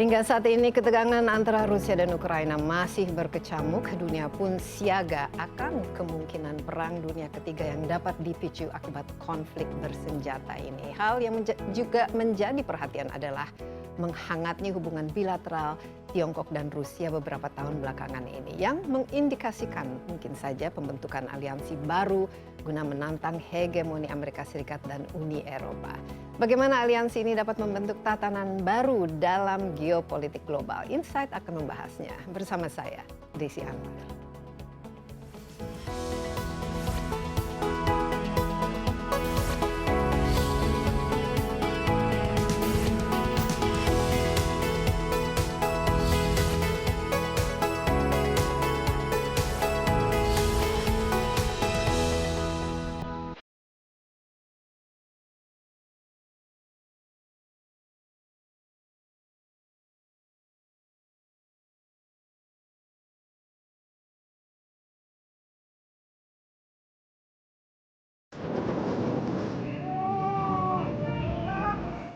Hingga saat ini ketegangan antara Rusia dan Ukraina masih berkecamuk. Dunia pun siaga akan kemungkinan perang dunia ketiga yang dapat dipicu akibat konflik bersenjata ini. Hal yang juga menjadi perhatian adalah menghangatnya hubungan bilateral Tiongkok dan Rusia beberapa tahun belakangan ini yang mengindikasikan mungkin saja pembentukan aliansi baru guna menantang hegemoni Amerika Serikat dan Uni Eropa. Bagaimana aliansi ini dapat membentuk tatanan baru dalam geopolitik global? Insight akan membahasnya bersama saya, Desi Anwar.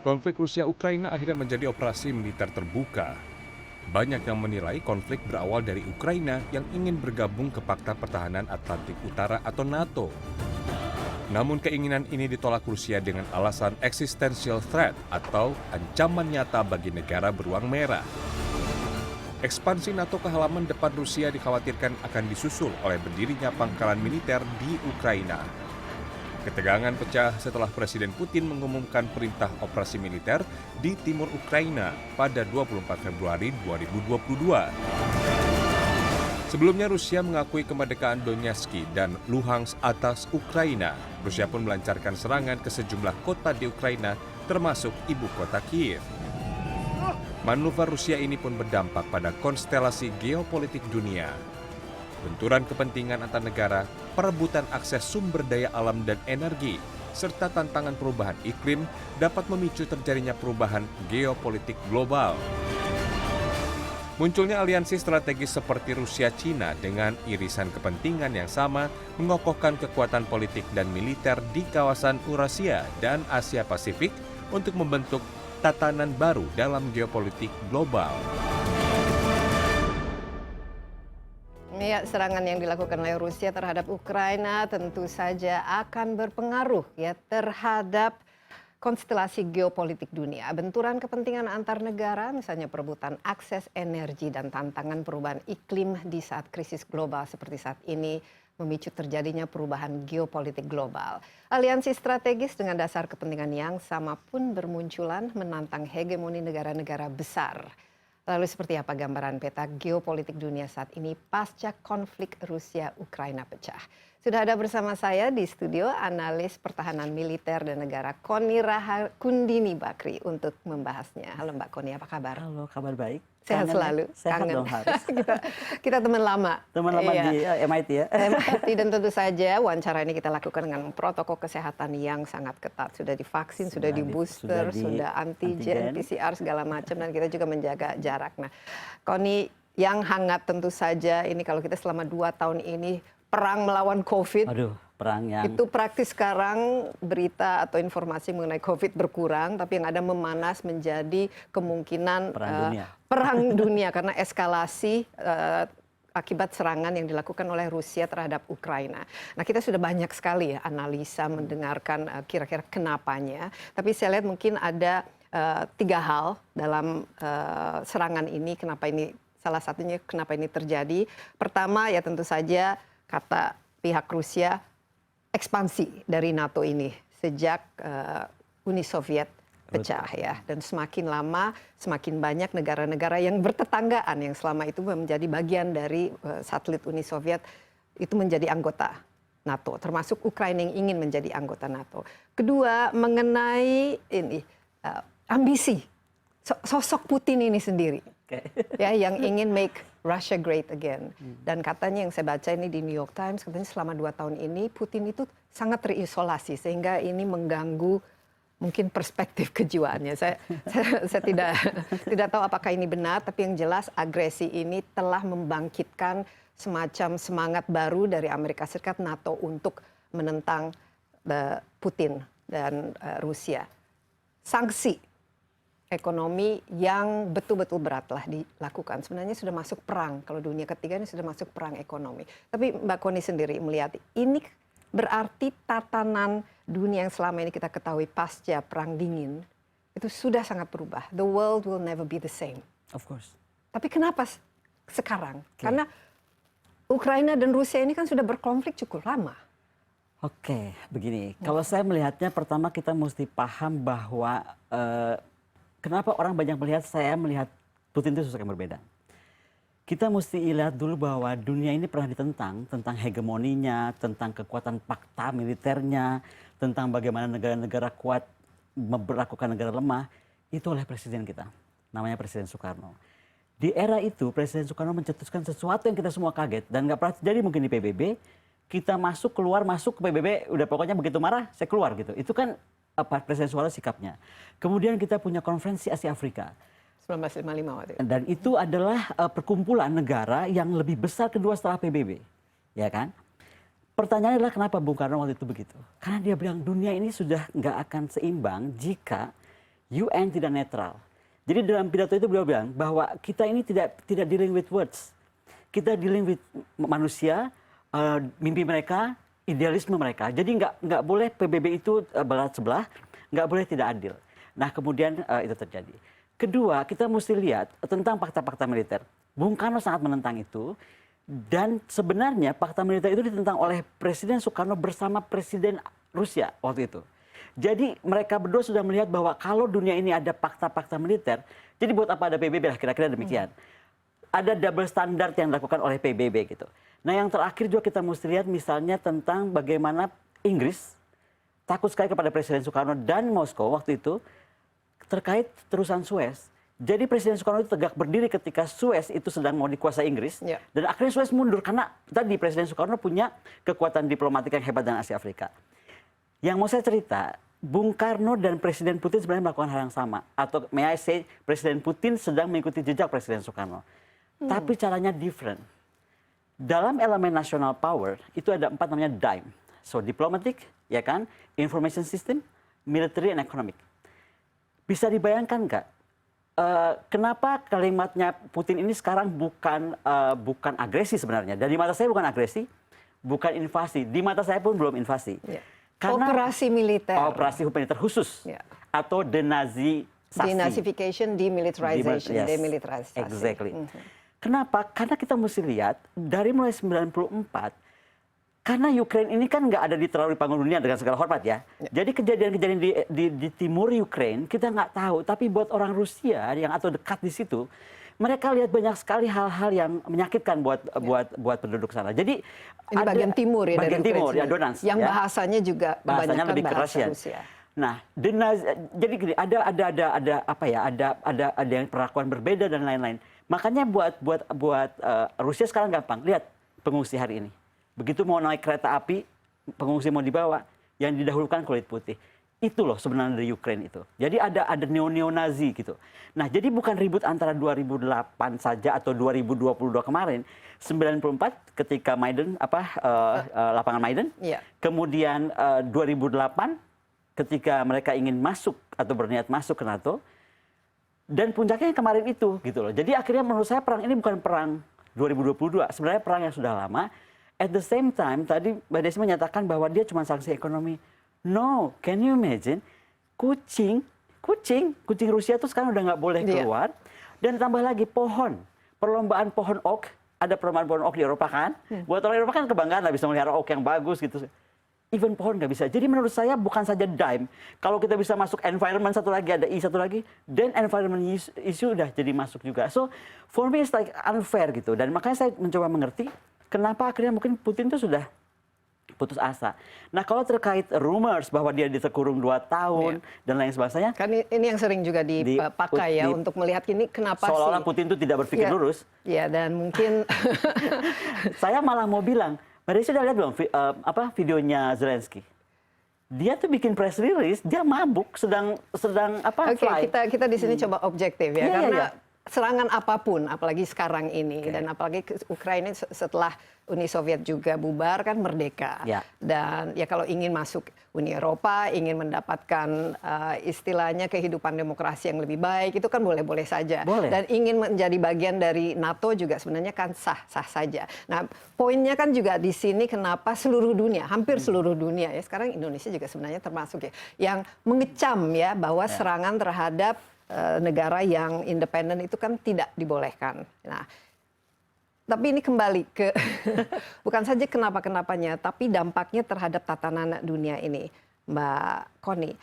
Konflik Rusia-Ukraina akhirnya menjadi operasi militer terbuka. Banyak yang menilai konflik berawal dari Ukraina yang ingin bergabung ke Pakta Pertahanan Atlantik Utara atau NATO. Namun keinginan ini ditolak Rusia dengan alasan existential threat atau ancaman nyata bagi negara beruang merah. Ekspansi NATO ke halaman depan Rusia dikhawatirkan akan disusul oleh berdirinya pangkalan militer di Ukraina. Ketegangan pecah setelah Presiden Putin mengumumkan perintah operasi militer di timur Ukraina pada 24 Februari 2022. Sebelumnya Rusia mengakui kemerdekaan Donetsk dan Luhansk atas Ukraina. Rusia pun melancarkan serangan ke sejumlah kota di Ukraina termasuk ibu kota Kiev. Manuver Rusia ini pun berdampak pada konstelasi geopolitik dunia. Benturan kepentingan antar negara, perebutan akses sumber daya alam dan energi, serta tantangan perubahan iklim dapat memicu terjadinya perubahan geopolitik global. Munculnya aliansi strategis seperti Rusia-Cina dengan irisan kepentingan yang sama mengokohkan kekuatan politik dan militer di kawasan Eurasia dan Asia Pasifik untuk membentuk tatanan baru dalam geopolitik global. Ya, serangan yang dilakukan oleh Rusia terhadap Ukraina tentu saja akan berpengaruh ya terhadap konstelasi geopolitik dunia. Benturan kepentingan antar negara, misalnya perebutan akses energi dan tantangan perubahan iklim di saat krisis global seperti saat ini memicu terjadinya perubahan geopolitik global. Aliansi strategis dengan dasar kepentingan yang sama pun bermunculan menantang hegemoni negara-negara besar. Lalu seperti apa gambaran peta geopolitik dunia saat ini pasca konflik Rusia-Ukraina pecah? Sudah ada bersama saya di studio analis pertahanan militer dan negara Koni Rahakundini Bakri untuk membahasnya. Halo Mbak Koni, apa kabar? Halo, kabar baik. Sehat selalu. Sehat dong harus. kita teman lama. Teman lama di MIT ya. MIT, dan tentu saja wawancara ini kita lakukan dengan protokol kesehatan yang sangat ketat. Sudah divaksin, sudah di booster, sudah antigen, PCR segala macam, dan kita juga menjaga jarak. Nah, Koni, yang hangat tentu saja ini kalau kita selama 2 tahun ini perang melawan COVID. Aduh, perang yang itu praktis sekarang berita atau informasi mengenai COVID berkurang, tapi yang ada memanas menjadi kemungkinan perang dunia karena eskalasi akibat serangan yang dilakukan oleh Rusia terhadap Ukraina. Nah, kita sudah banyak sekali ya analisa mendengarkan kira-kira kenapanya, tapi saya lihat mungkin ada 3 hal dalam serangan ini, kenapa ini salah satunya kenapa ini terjadi. Pertama ya tentu saja kata pihak Rusia ekspansi dari NATO ini sejak Uni Soviet pecah ya, dan semakin lama semakin banyak negara-negara yang bertetanggaan yang selama itu menjadi bagian dari satelit Uni Soviet itu menjadi anggota NATO, termasuk Ukraina yang ingin menjadi anggota NATO. Kedua, mengenai ini ambisi sosok Putin ini sendiri. Ya, yang ingin make Russia great again. Dan katanya yang saya baca ini di New York Times, katanya selama 2 tahun ini Putin itu sangat terisolasi sehingga ini mengganggu mungkin perspektif kejiwaannya. Saya tidak tahu apakah ini benar, tapi yang jelas agresi ini telah membangkitkan semacam semangat baru dari Amerika Serikat, NATO untuk menentang Putin dan Rusia. Sanksi ekonomi yang betul-betul berat telah dilakukan. Sebenarnya sudah masuk perang. Kalau dunia ketiga ini sudah masuk perang ekonomi. Tapi Mbak Koni sendiri melihat ini berarti tatanan dunia yang selama ini kita ketahui pasca perang dingin itu sudah sangat berubah. The world will never be the same. Of course. Tapi kenapa sekarang? Karena Ukraina dan Rusia ini kan sudah berkonflik cukup lama. Oke, begini. Kalau saya melihatnya, pertama kita mesti paham bahwa kenapa orang banyak melihat Putin itu sesuatu yang berbeda. Kita mesti lihat dulu bahwa dunia ini pernah ditentang, tentang hegemoninya, tentang kekuatan fakta militernya, tentang bagaimana negara-negara kuat memperlakukan negara lemah, itu oleh presiden kita. Namanya Presiden Soekarno. Di era itu, Presiden Soekarno mencetuskan sesuatu yang kita semua kaget, dan nggak pernah terjadi mungkin di PBB. Kita masuk ke PBB, udah pokoknya begitu marah, saya keluar gitu. Itu kan Presiden Soekarno sikapnya. Kemudian kita punya konferensi Asia Afrika. 1955 waktu itu. Dan itu adalah perkumpulan negara yang lebih besar kedua setelah PBB. Ya kan? Pertanyaannya adalah kenapa Bung Karno waktu itu begitu? Karena dia bilang dunia ini sudah nggak akan seimbang jika UN tidak netral. Jadi dalam pidato itu beliau bilang bahwa kita ini tidak dealing with words. Kita dealing with manusia, mimpi mereka, idealisme mereka. Jadi nggak boleh PBB itu berat sebelah, nggak boleh tidak adil. Nah kemudian itu terjadi. Kedua, kita mesti lihat tentang fakta-fakta militer. Bung Karno sangat menentang itu. Dan sebenarnya fakta militer itu ditentang oleh Presiden Soekarno bersama Presiden Rusia waktu itu. Jadi mereka berdua sudah melihat bahwa kalau dunia ini ada fakta-fakta militer, jadi buat apa ada PBB lah, kira-kira demikian. Ada double standard yang dilakukan oleh PBB gitu. Nah yang terakhir juga kita mesti lihat misalnya tentang bagaimana Inggris takut sekali kepada Presiden Soekarno dan Moskow waktu itu terkait terusan Suez. Jadi Presiden Soekarno itu tegak berdiri ketika Suez itu sedang mau dikuasai Inggris. Ya. Dan akhirnya Suez mundur karena tadi Presiden Soekarno punya kekuatan diplomatik yang hebat dalam Asia Afrika. Yang mau saya cerita, Bung Karno dan Presiden Putin sebenarnya melakukan hal yang sama. Atau may I say, Presiden Putin sedang mengikuti jejak Presiden Soekarno. Tapi caranya different. Dalam elemen national power, itu ada 4 namanya DIME. So, diplomatic, ya kan? Information system, military, and economic. Bisa dibayangkan nggak? Kenapa kalimatnya Putin ini sekarang bukan agresi sebenarnya? Dan di mata saya bukan agresi, bukan invasi. Di mata saya pun belum invasi. Ya. Karena Operasi militer. Operasi militer khusus. Ya. Atau denazisasi. Denazification, demilitarization, Yes, demilitarisasi. exactly. Kenapa? Karena kita mesti lihat dari mulai 94, karena Ukraine ini kan nggak ada terlalu di panggung dunia dengan segala hormat ya. Jadi kejadian-kejadian di timur Ukraine kita nggak tahu. Tapi buat orang Rusia yang atau dekat di situ, mereka lihat banyak sekali hal-hal yang menyakitkan buat penduduk sana. Jadi ini bagian timur ya bagian dari timur Ukraine. ya, Donetsk. Yang ya. bahasanya juga Bahasanya lebih keras ya. Rusia. Nah, jadi gini, ada apa ya? Ada yang perlakuan berbeda dan lain-lain. Makanya buat Rusia sekarang gampang. Lihat pengungsi hari ini. Begitu mau naik kereta api, pengungsi mau dibawa, yang didahulukan kulit putih. Itu loh sebenarnya dari Ukraine itu. Jadi ada neo-Nazi gitu. Nah, jadi bukan ribut antara 2008 saja atau 2022 kemarin. 94 ketika Maidan lapangan Maidan. Ya. Kemudian 2008 ketika mereka ingin masuk atau berniat masuk ke NATO. Dan puncaknya kemarin itu gitu loh. Jadi akhirnya menurut saya perang ini bukan perang 2022, sebenarnya perang yang sudah lama. At the same time, tadi Mbak Desi menyatakan bahwa dia cuma sanksi ekonomi. No, can you imagine? Kucing Rusia itu sekarang udah nggak boleh keluar. Dan tambah lagi pohon, perlombaan pohon oak, ada perlombaan pohon oak di Eropa kan? Buat orang Eropa kan kebanggaan lah bisa melihara oak yang bagus gitu. Even pohon nggak bisa. Jadi menurut saya bukan saja DIME. Kalau kita bisa masuk environment satu lagi, ada I satu lagi, then environment issue udah jadi masuk juga. So for me it's like unfair gitu. Dan makanya saya mencoba mengerti kenapa akhirnya mungkin Putin itu sudah putus asa. Nah kalau terkait rumors bahwa dia diterkurung 2 tahun dan lain sebagainya. Kan ini yang sering juga dipakai ya untuk melihat ini kenapa seolah-olah Putin itu tidak berpikir lurus. Ya dan mungkin saya malah mau bilang, Mbak Desi sudah lihat belum videonya Zelensky? Dia tuh bikin press release, dia mabuk sedang Oke, fly. kita di sini coba objektif ya, karena serangan apapun, apalagi sekarang ini, dan apalagi Ukraina setelah Uni Soviet juga bubar kan merdeka, dan ya kalau ingin masuk Uni Eropa, ingin mendapatkan istilahnya kehidupan demokrasi yang lebih baik, itu kan boleh-boleh saja. Dan ingin menjadi bagian dari NATO juga sebenarnya kan sah-sah saja. Nah, poinnya kan juga di sini kenapa seluruh dunia, hampir seluruh dunia ya, sekarang Indonesia juga sebenarnya termasuk ya, yang mengecam ya bahwa serangan terhadap negara yang independen itu kan tidak dibolehkan. Nah, tapi ini kembali ke bukan saja kenapa-kenapanya, tapi dampaknya terhadap tatanan dunia ini, Mbak Connie.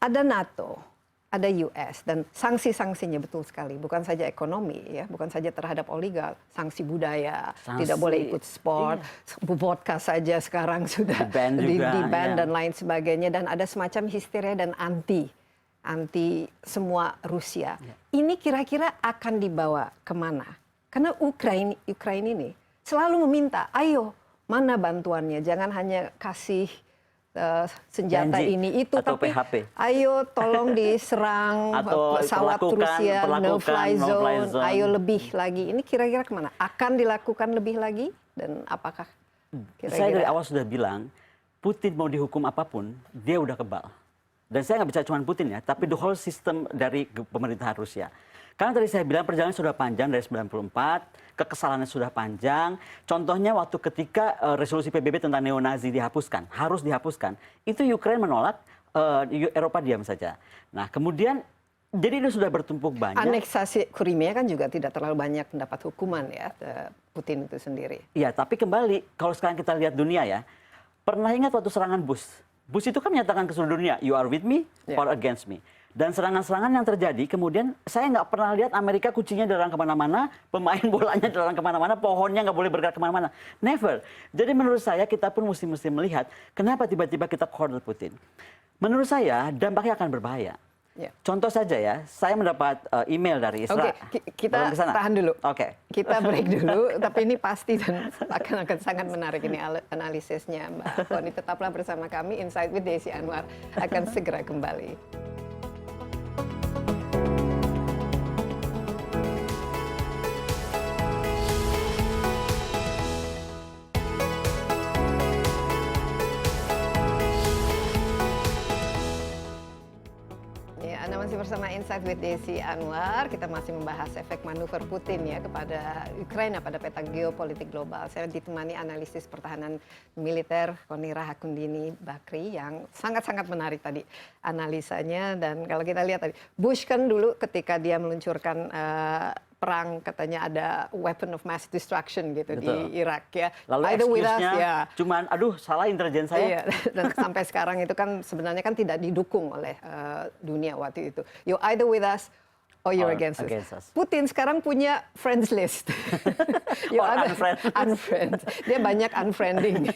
Ada NATO, ada US, dan sanksi-sanksinya betul sekali. Bukan saja ekonomi, ya, bukan saja terhadap oligark, sanksi budaya, tidak boleh ikut sport, vodka saja sekarang sudah di-ban dan lain sebagainya, dan ada semacam histeria dan anti semua Rusia. Ini kira-kira akan dibawa kemana? Karena Ukraina ini selalu meminta, ayo mana bantuannya, jangan hanya kasih senjata ini itu, tapi PHP. Ayo tolong diserang pesawat Rusia, no-fly zone, ayo lebih lagi. Ini kira-kira kemana? Akan dilakukan lebih lagi, dan apakah kira-kira? Saya dari awal sudah bilang, Putin mau dihukum apapun, dia udah kebal. Dan saya nggak bicara cuma Putin ya, tapi the whole system dari pemerintahan Rusia. Karena tadi saya bilang perjalanan sudah panjang dari 94, kekesalannya sudah panjang. Contohnya waktu ketika resolusi PBB tentang neonazi dihapuskan, harus dihapuskan, itu Ukraina menolak, Eropa diam saja. Nah, kemudian jadi itu sudah bertumpuk banyak. Aneksasi Crimea kan juga tidak terlalu banyak mendapat hukuman ya, Putin itu sendiri. Iya, tapi kembali kalau sekarang kita lihat dunia ya, pernah ingat waktu serangan Bush? Bush itu kan menyatakan ke seluruh dunia, you are with me or against me. Dan serangan-serangan yang terjadi, kemudian saya nggak pernah lihat Amerika kucingnya dilarang kemana-mana, pemain bolanya dilarang kemana-mana, pohonnya nggak boleh bergerak kemana-mana. Never. Jadi menurut saya kita pun mesti melihat kenapa tiba-tiba kita corner Putin. Menurut saya dampaknya akan berbahaya. Contoh saja ya, saya mendapat email dari Israel. Oke, kita tahan dulu. Kita break dulu, tapi ini pasti dan akan sangat menarik ini analisisnya, Mbak Connie. Tetaplah bersama kami, Insight with Desi Anwar akan segera kembali. Bersama Insight with Desi Anwar, kita masih membahas efek manuver Putin ya kepada Ukraina pada peta geopolitik global. Saya ditemani analisis pertahanan militer Connie Rahakundini Bakri yang sangat-sangat menarik tadi analisanya. Dan kalau kita lihat tadi, Bush kan dulu ketika dia meluncurkan perang, katanya ada weapon of mass destruction gitu. Betul. Di Irak ya. Lalu excuse-nya cuman aduh salah intelijen saya. Iya, dan sampai sekarang itu kan sebenarnya kan tidak didukung oleh dunia waktu itu. You either with us or you're against us. Putin sekarang punya friends list. Unfriend. Dia banyak unfriending.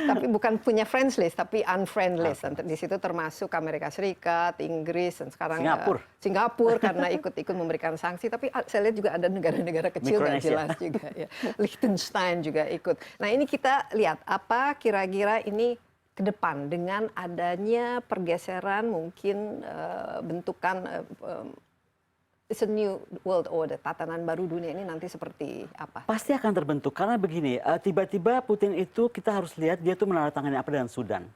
Tapi bukan punya friends list, tapi unfriend list. Di situ termasuk Amerika Serikat, Inggris, dan sekarang Singapura karena ikut-ikut memberikan sanksi. Tapi saya lihat juga ada negara-negara kecil yang jelas juga. Ya. Liechtenstein juga ikut. Nah ini kita lihat apa kira-kira ini ke depan dengan adanya pergeseran mungkin bentukan it's a new world order, tatanan baru dunia ini nanti seperti apa? Pasti akan terbentuk, karena begini, tiba-tiba Putin itu kita harus lihat dia tuh menandatangani apa dengan Sudan.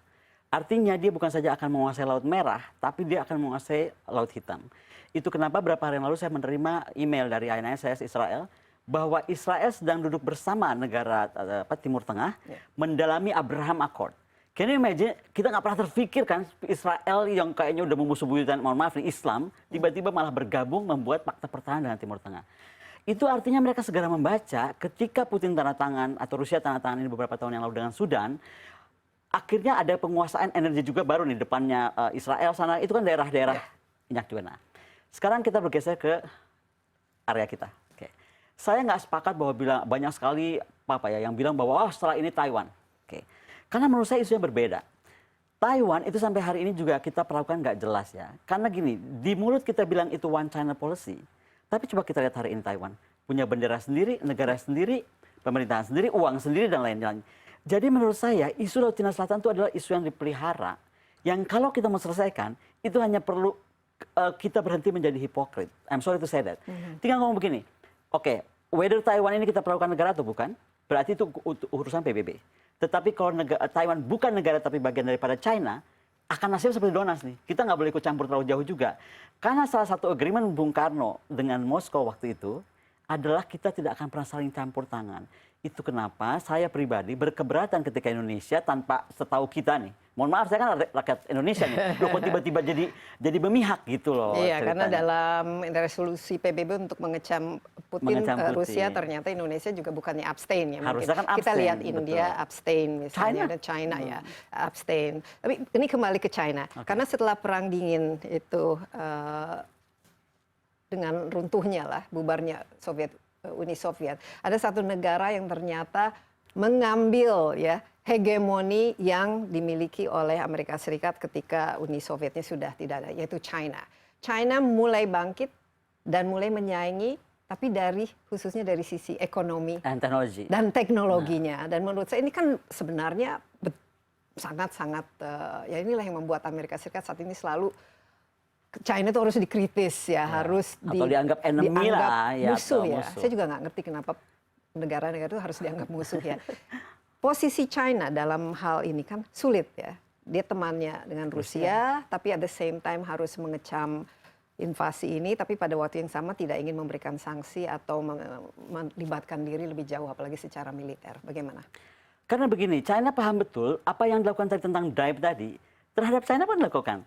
Artinya dia bukan saja akan menguasai Laut Merah, tapi dia akan menguasai Laut Hitam. Itu kenapa beberapa hari yang lalu saya menerima email dari INSS Israel, bahwa Israel sedang duduk bersama negara Timur Tengah, mendalami Abraham Accord. Can you imagine, kita nggak pernah terfikir kan Israel yang kayaknya udah memusuh buyutan, mohon maaf nih, Islam, tiba-tiba malah bergabung membuat fakta pertahanan dengan Timur Tengah. Itu artinya mereka segera membaca ketika Putin tanda tangan atau Rusia tanda tangan ini beberapa tahun yang lalu dengan Sudan, akhirnya ada penguasaan energi juga baru nih depannya Israel sana, itu kan daerah-daerah minyak juga. Nah, sekarang kita bergeser ke area kita. Saya nggak sepakat bahwa banyak sekali yang bilang bahwa setelah ini Taiwan. Karena menurut saya isunya berbeda. Taiwan itu sampai hari ini juga kita perlakukan nggak jelas ya. Karena gini, di mulut kita bilang itu one China policy. Tapi coba kita lihat hari ini Taiwan. Punya bendera sendiri, negara sendiri, pemerintahan sendiri, uang sendiri, dan lain-lain. Jadi menurut saya isu Laut Cina Selatan itu adalah isu yang dipelihara. Yang kalau kita mau selesaikan, itu hanya perlu kita berhenti menjadi hipokrit. I'm sorry to say that. Tinggal ngomong begini, oke, whether Taiwan ini kita perlakukan negara atau bukan, berarti itu urusan PBB. Tetapi kalau Taiwan bukan negara tapi bagian daripada China, akan nasib seperti Donas nih. Kita nggak boleh ikut campur terlalu jauh juga. Karena salah satu agreement Bung Karno dengan Moskow waktu itu adalah kita tidak akan pernah saling campur tangan. Itu kenapa saya pribadi berkeberatan ketika Indonesia tanpa setahu kita nih. Mohon maaf, saya kan rakyat Indonesia nih. Loh kok tiba-tiba jadi memihak gitu loh. Iya, ceritanya. karena dalam resolusi PBB untuk mengecam Putin, Rusia, ternyata Indonesia juga bukannya abstain ya. Harusnya kan kita abstain, lihat India betul. abstain misalnya, ada China ya abstain. Tapi ini kembali ke China. Karena setelah Perang Dingin itu dengan runtuhnya lah, bubarnya Uni Soviet, ada satu negara yang ternyata mengambil ya hegemoni yang dimiliki oleh Amerika Serikat ketika Uni Sovietnya sudah tidak ada, yaitu China. China mulai bangkit dan mulai menyaingi, tapi khususnya dari sisi ekonomi dan teknologinya. Dan menurut saya ini kan sebenarnya sangat-sangat ya inilah yang membuat Amerika Serikat saat ini selalu China itu harus dikritis ya, harus atau dianggap enemy lah, musuh ya. musuh. Saya juga nggak ngerti kenapa negara-negara itu harus dianggap musuh ya. Posisi China dalam hal ini kan sulit ya. Dia temannya dengan Rusia, tapi at the same time harus mengecam invasi ini, tapi pada waktu yang sama tidak ingin memberikan sanksi atau melibatkan diri lebih jauh, apalagi secara militer. Bagaimana? Karena begini, China paham betul apa yang dilakukan tadi tentang DAIP tadi, terhadap China pun dilakukan.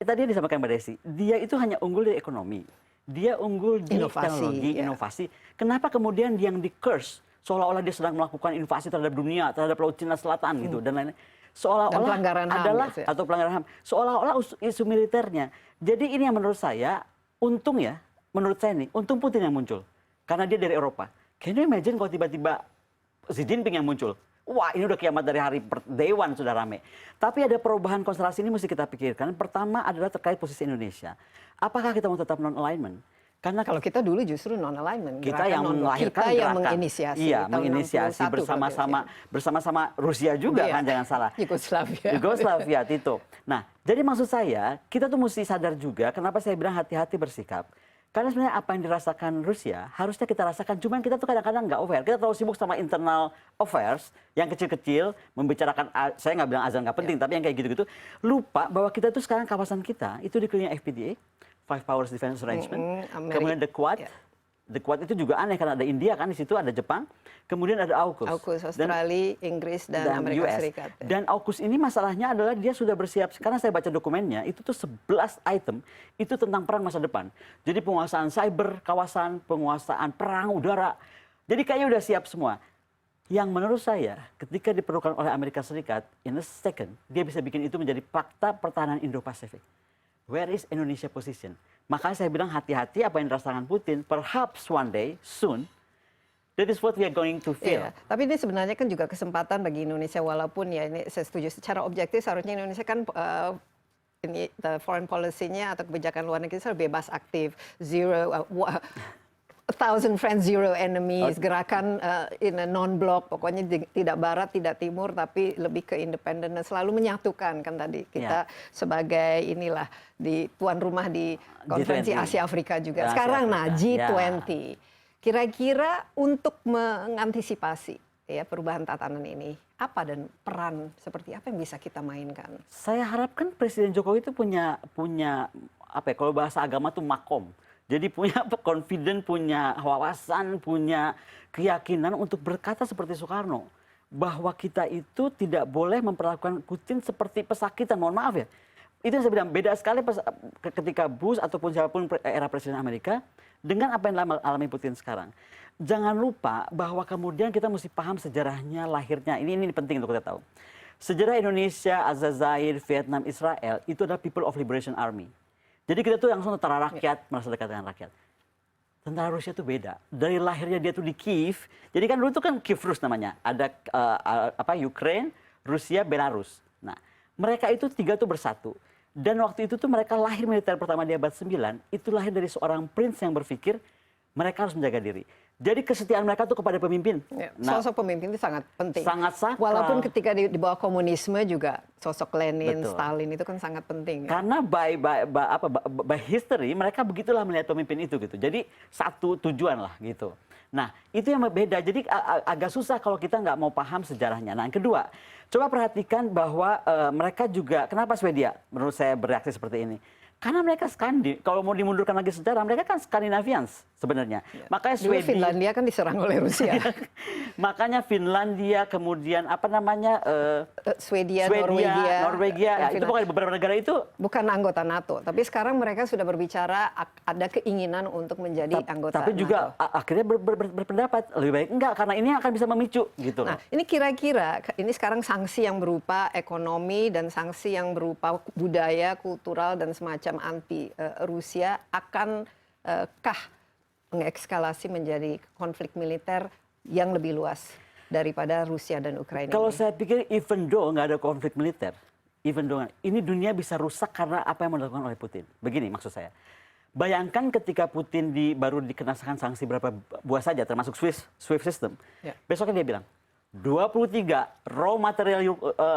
Tadi disampaikan Mbak Desi, dia itu hanya unggul di ekonomi, dia unggul di teknologi, inovasi. Kenapa kemudian yang di-curse, seolah-olah dia sedang melakukan invasi terhadap dunia, terhadap Laut Cina Selatan gitu, dan lain-lain. Seolah-olah pelanggaran HAM adalah, gitu ya? atau pelanggaran HAM, seolah-olah isu militernya. Jadi ini yang menurut saya, untung ya, menurut saya nih, untung Putin yang muncul. Karena dia dari Eropa. Can you imagine kalau tiba-tiba Xi Jinping yang muncul? Wah, ini udah kiamat dari hari Day One sudah rame. Tapi ada perubahan konstelasi ini mesti kita pikirkan. Pertama adalah terkait posisi Indonesia. Apakah kita mau tetap non-alignment? Karena kalau kita dulu justru non-alignment. Kita yang melahirkan kita yang menginisiasi. Iya, menginisiasi bersama-sama Rusia juga kan, jangan salah. Yugoslavia, Tito. Nah, jadi maksud saya, kita tuh mesti sadar juga kenapa saya bilang hati-hati bersikap. Karena sebenarnya apa yang dirasakan Rusia, harusnya kita rasakan, cuman kita tuh kadang-kadang nggak aware. Kita terlalu sibuk sama internal affairs, yang kecil-kecil, membicarakan, saya nggak bilang azan nggak penting, tapi yang kayak gitu-gitu. Lupa bahwa kita tuh sekarang kawasan kita, itu dikelilingi FPDA, Five Powers Defense Arrangement, kemudian The Quad. The Quad itu juga aneh, karena ada India kan, di situ ada Jepang, kemudian ada AUKUS. AUKUS, Australia, Inggris, dan Amerika US. Serikat. Ya. Dan AUKUS ini masalahnya adalah dia sudah bersiap, karena saya baca dokumennya, itu tuh 11 item, itu tentang perang masa depan. Jadi penguasaan cyber, kawasan, penguasaan perang udara. Jadi kayaknya udah siap semua. Yang menurut saya, ketika diperlukan oleh Amerika Serikat, in a second, dia bisa bikin itu menjadi fakta pertahanan Indo-Pasifik. Where is Indonesia position? Makanya saya bilang hati-hati apa yang dirasakan Putin, perhaps one day, soon, that is what we are going to feel. Iya, tapi ini sebenarnya kan juga kesempatan bagi Indonesia, walaupun ya ini saya setuju secara objektif seharusnya Indonesia kan ini foreign policy-nya atau kebijakan luar negeri selalu bebas aktif, zero, 1,000 friends, zero enemies, gerakan in a non-block, pokoknya tidak barat, tidak timur, tapi lebih ke independen, selalu menyatukan kan tadi kita sebagai inilah di tuan rumah di konferensi G20. Asia Afrika juga. Asia Sekarang Afrika. G20. Kira-kira untuk mengantisipasi ya perubahan tatanan ini, apa dan peran seperti apa yang bisa kita mainkan? Saya harapkan Presiden Jokowi itu punya apa ya, kalau bahasa agama tuh makom. Jadi punya confident, punya wawasan, punya keyakinan untuk berkata seperti Soekarno. Bahwa kita itu tidak boleh memperlakukan Putin seperti pesakitan, mohon maaf ya. Itu yang saya bilang, beda sekali ketika Bush ataupun siapapun era Presiden Amerika dengan apa yang alami Putin sekarang. Jangan lupa bahwa kemudian kita mesti paham sejarahnya, lahirnya. Ini penting untuk kita tahu. Sejarah Indonesia, Aljazair, Vietnam, Israel, itu adalah People of Liberation Army. Jadi kita tuh langsung tentara rakyat, merasa dekat dengan rakyat. Tentara Rusia tuh beda. Dari lahirnya dia tuh di Kiev. Jadi kan dulu tuh kan Kiev Rus namanya. Ada Ukraine, Rusia, Belarus. Nah, mereka itu tiga tuh bersatu. Dan waktu itu tuh mereka lahir militer pertama di abad 9, itu lahir dari seorang prince yang berpikir mereka harus menjaga diri. Jadi kesetiaan mereka tuh kepada pemimpin. Ya, Nah, sosok pemimpin itu sangat penting. sangat sakral. Walaupun ketika di bawah komunisme juga sosok Lenin, Betul. Stalin itu kan sangat penting. Ya. Karena by history mereka begitulah melihat pemimpin itu gitu. Jadi satu tujuan lah gitu. Nah itu yang beda. Jadi agak susah kalau kita nggak mau paham sejarahnya. Nah yang kedua, coba perhatikan bahwa mereka juga kenapa Swedia menurut saya bereaksi seperti ini? Karena mereka kalau mau dimundurkan lagi sejarah, mereka kan Scandinavians sebenarnya. Ya. Makanya Dulu Swedia, Finlandia kan diserang oleh Rusia. makanya Finlandia, kemudian apa namanya Swedia, Norwegia, ya, itu Finlandia. pokoknya beberapa negara itu Bukan anggota NATO, tapi sekarang mereka sudah berbicara ada keinginan untuk menjadi anggota tapi NATO. juga akhirnya berpendapat lebih baik enggak karena ini akan bisa memicu gitu. Nah, ini kira-kira ini sekarang sanksi yang berupa ekonomi dan sanksi yang berupa budaya, kultural dan semacam anti Rusia akan kah mengekskalasi menjadi konflik militer yang lebih luas daripada Rusia dan Ukraina Kalau ini? saya pikir even though nggak ada konflik militer, even though ini dunia bisa rusak karena apa yang dilakukan oleh Putin. Begini maksud saya. Bayangkan ketika Putin baru dikenakan sanksi berapa buah saja termasuk SWIFT system. Ya. Besoknya dia bilang 23 raw material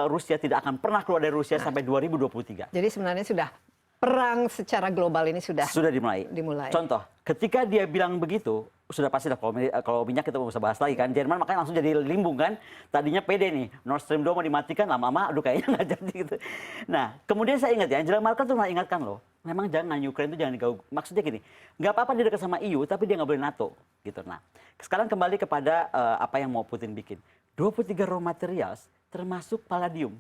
Rusia tidak akan pernah keluar dari Rusia sampai 2023. Jadi sebenarnya sudah perang secara global ini sudah dimulai. dimulai. Contoh, ketika dia bilang begitu, sudah pasti lah kalau minyak kita mau bisa bahas lagi kan. Jerman makanya langsung jadi limbung kan. Tadinya pede nih, Nord Stream 2 mau dimatikan, lama-lama aduh kayaknya nggak jadi gitu. Nah, kemudian saya ingat ya, Angela Merkel tuh pernah ingatkan loh, memang jangan Ukraina itu jangan diganggu. Maksudnya gini, nggak apa-apa dia dekat sama EU, tapi dia nggak boleh NATO gitu. Nah, sekarang kembali kepada apa yang mau Putin bikin. 23 raw materials termasuk palladium.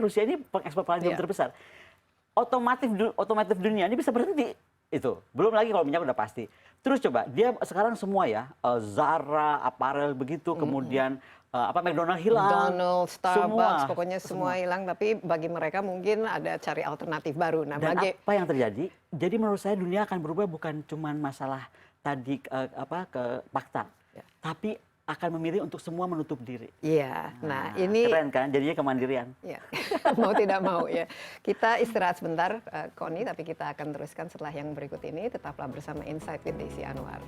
Rusia ini pengekspor palladium terbesar. Otomotif dunia ini bisa berhenti itu. Belum lagi kalau minyak udah pasti. Terus coba dia sekarang semua ya Zara, apparel begitu, kemudian McDonald hilang. McDonald's, Starbucks, pokoknya semua hilang. Tapi bagi mereka mungkin ada cari alternatif baru. Nah, Dan apa yang terjadi? Jadi menurut saya dunia akan berubah bukan cuma masalah tadi ke fakta, tapi akan memilih untuk semua menutup diri. Iya, nah ini keren kan, jadinya kemandirian. ya, mau tidak mau ya. Kita istirahat sebentar, Connie, tapi kita akan teruskan setelah yang berikut ini. Tetaplah bersama Insight with Desi Anwar.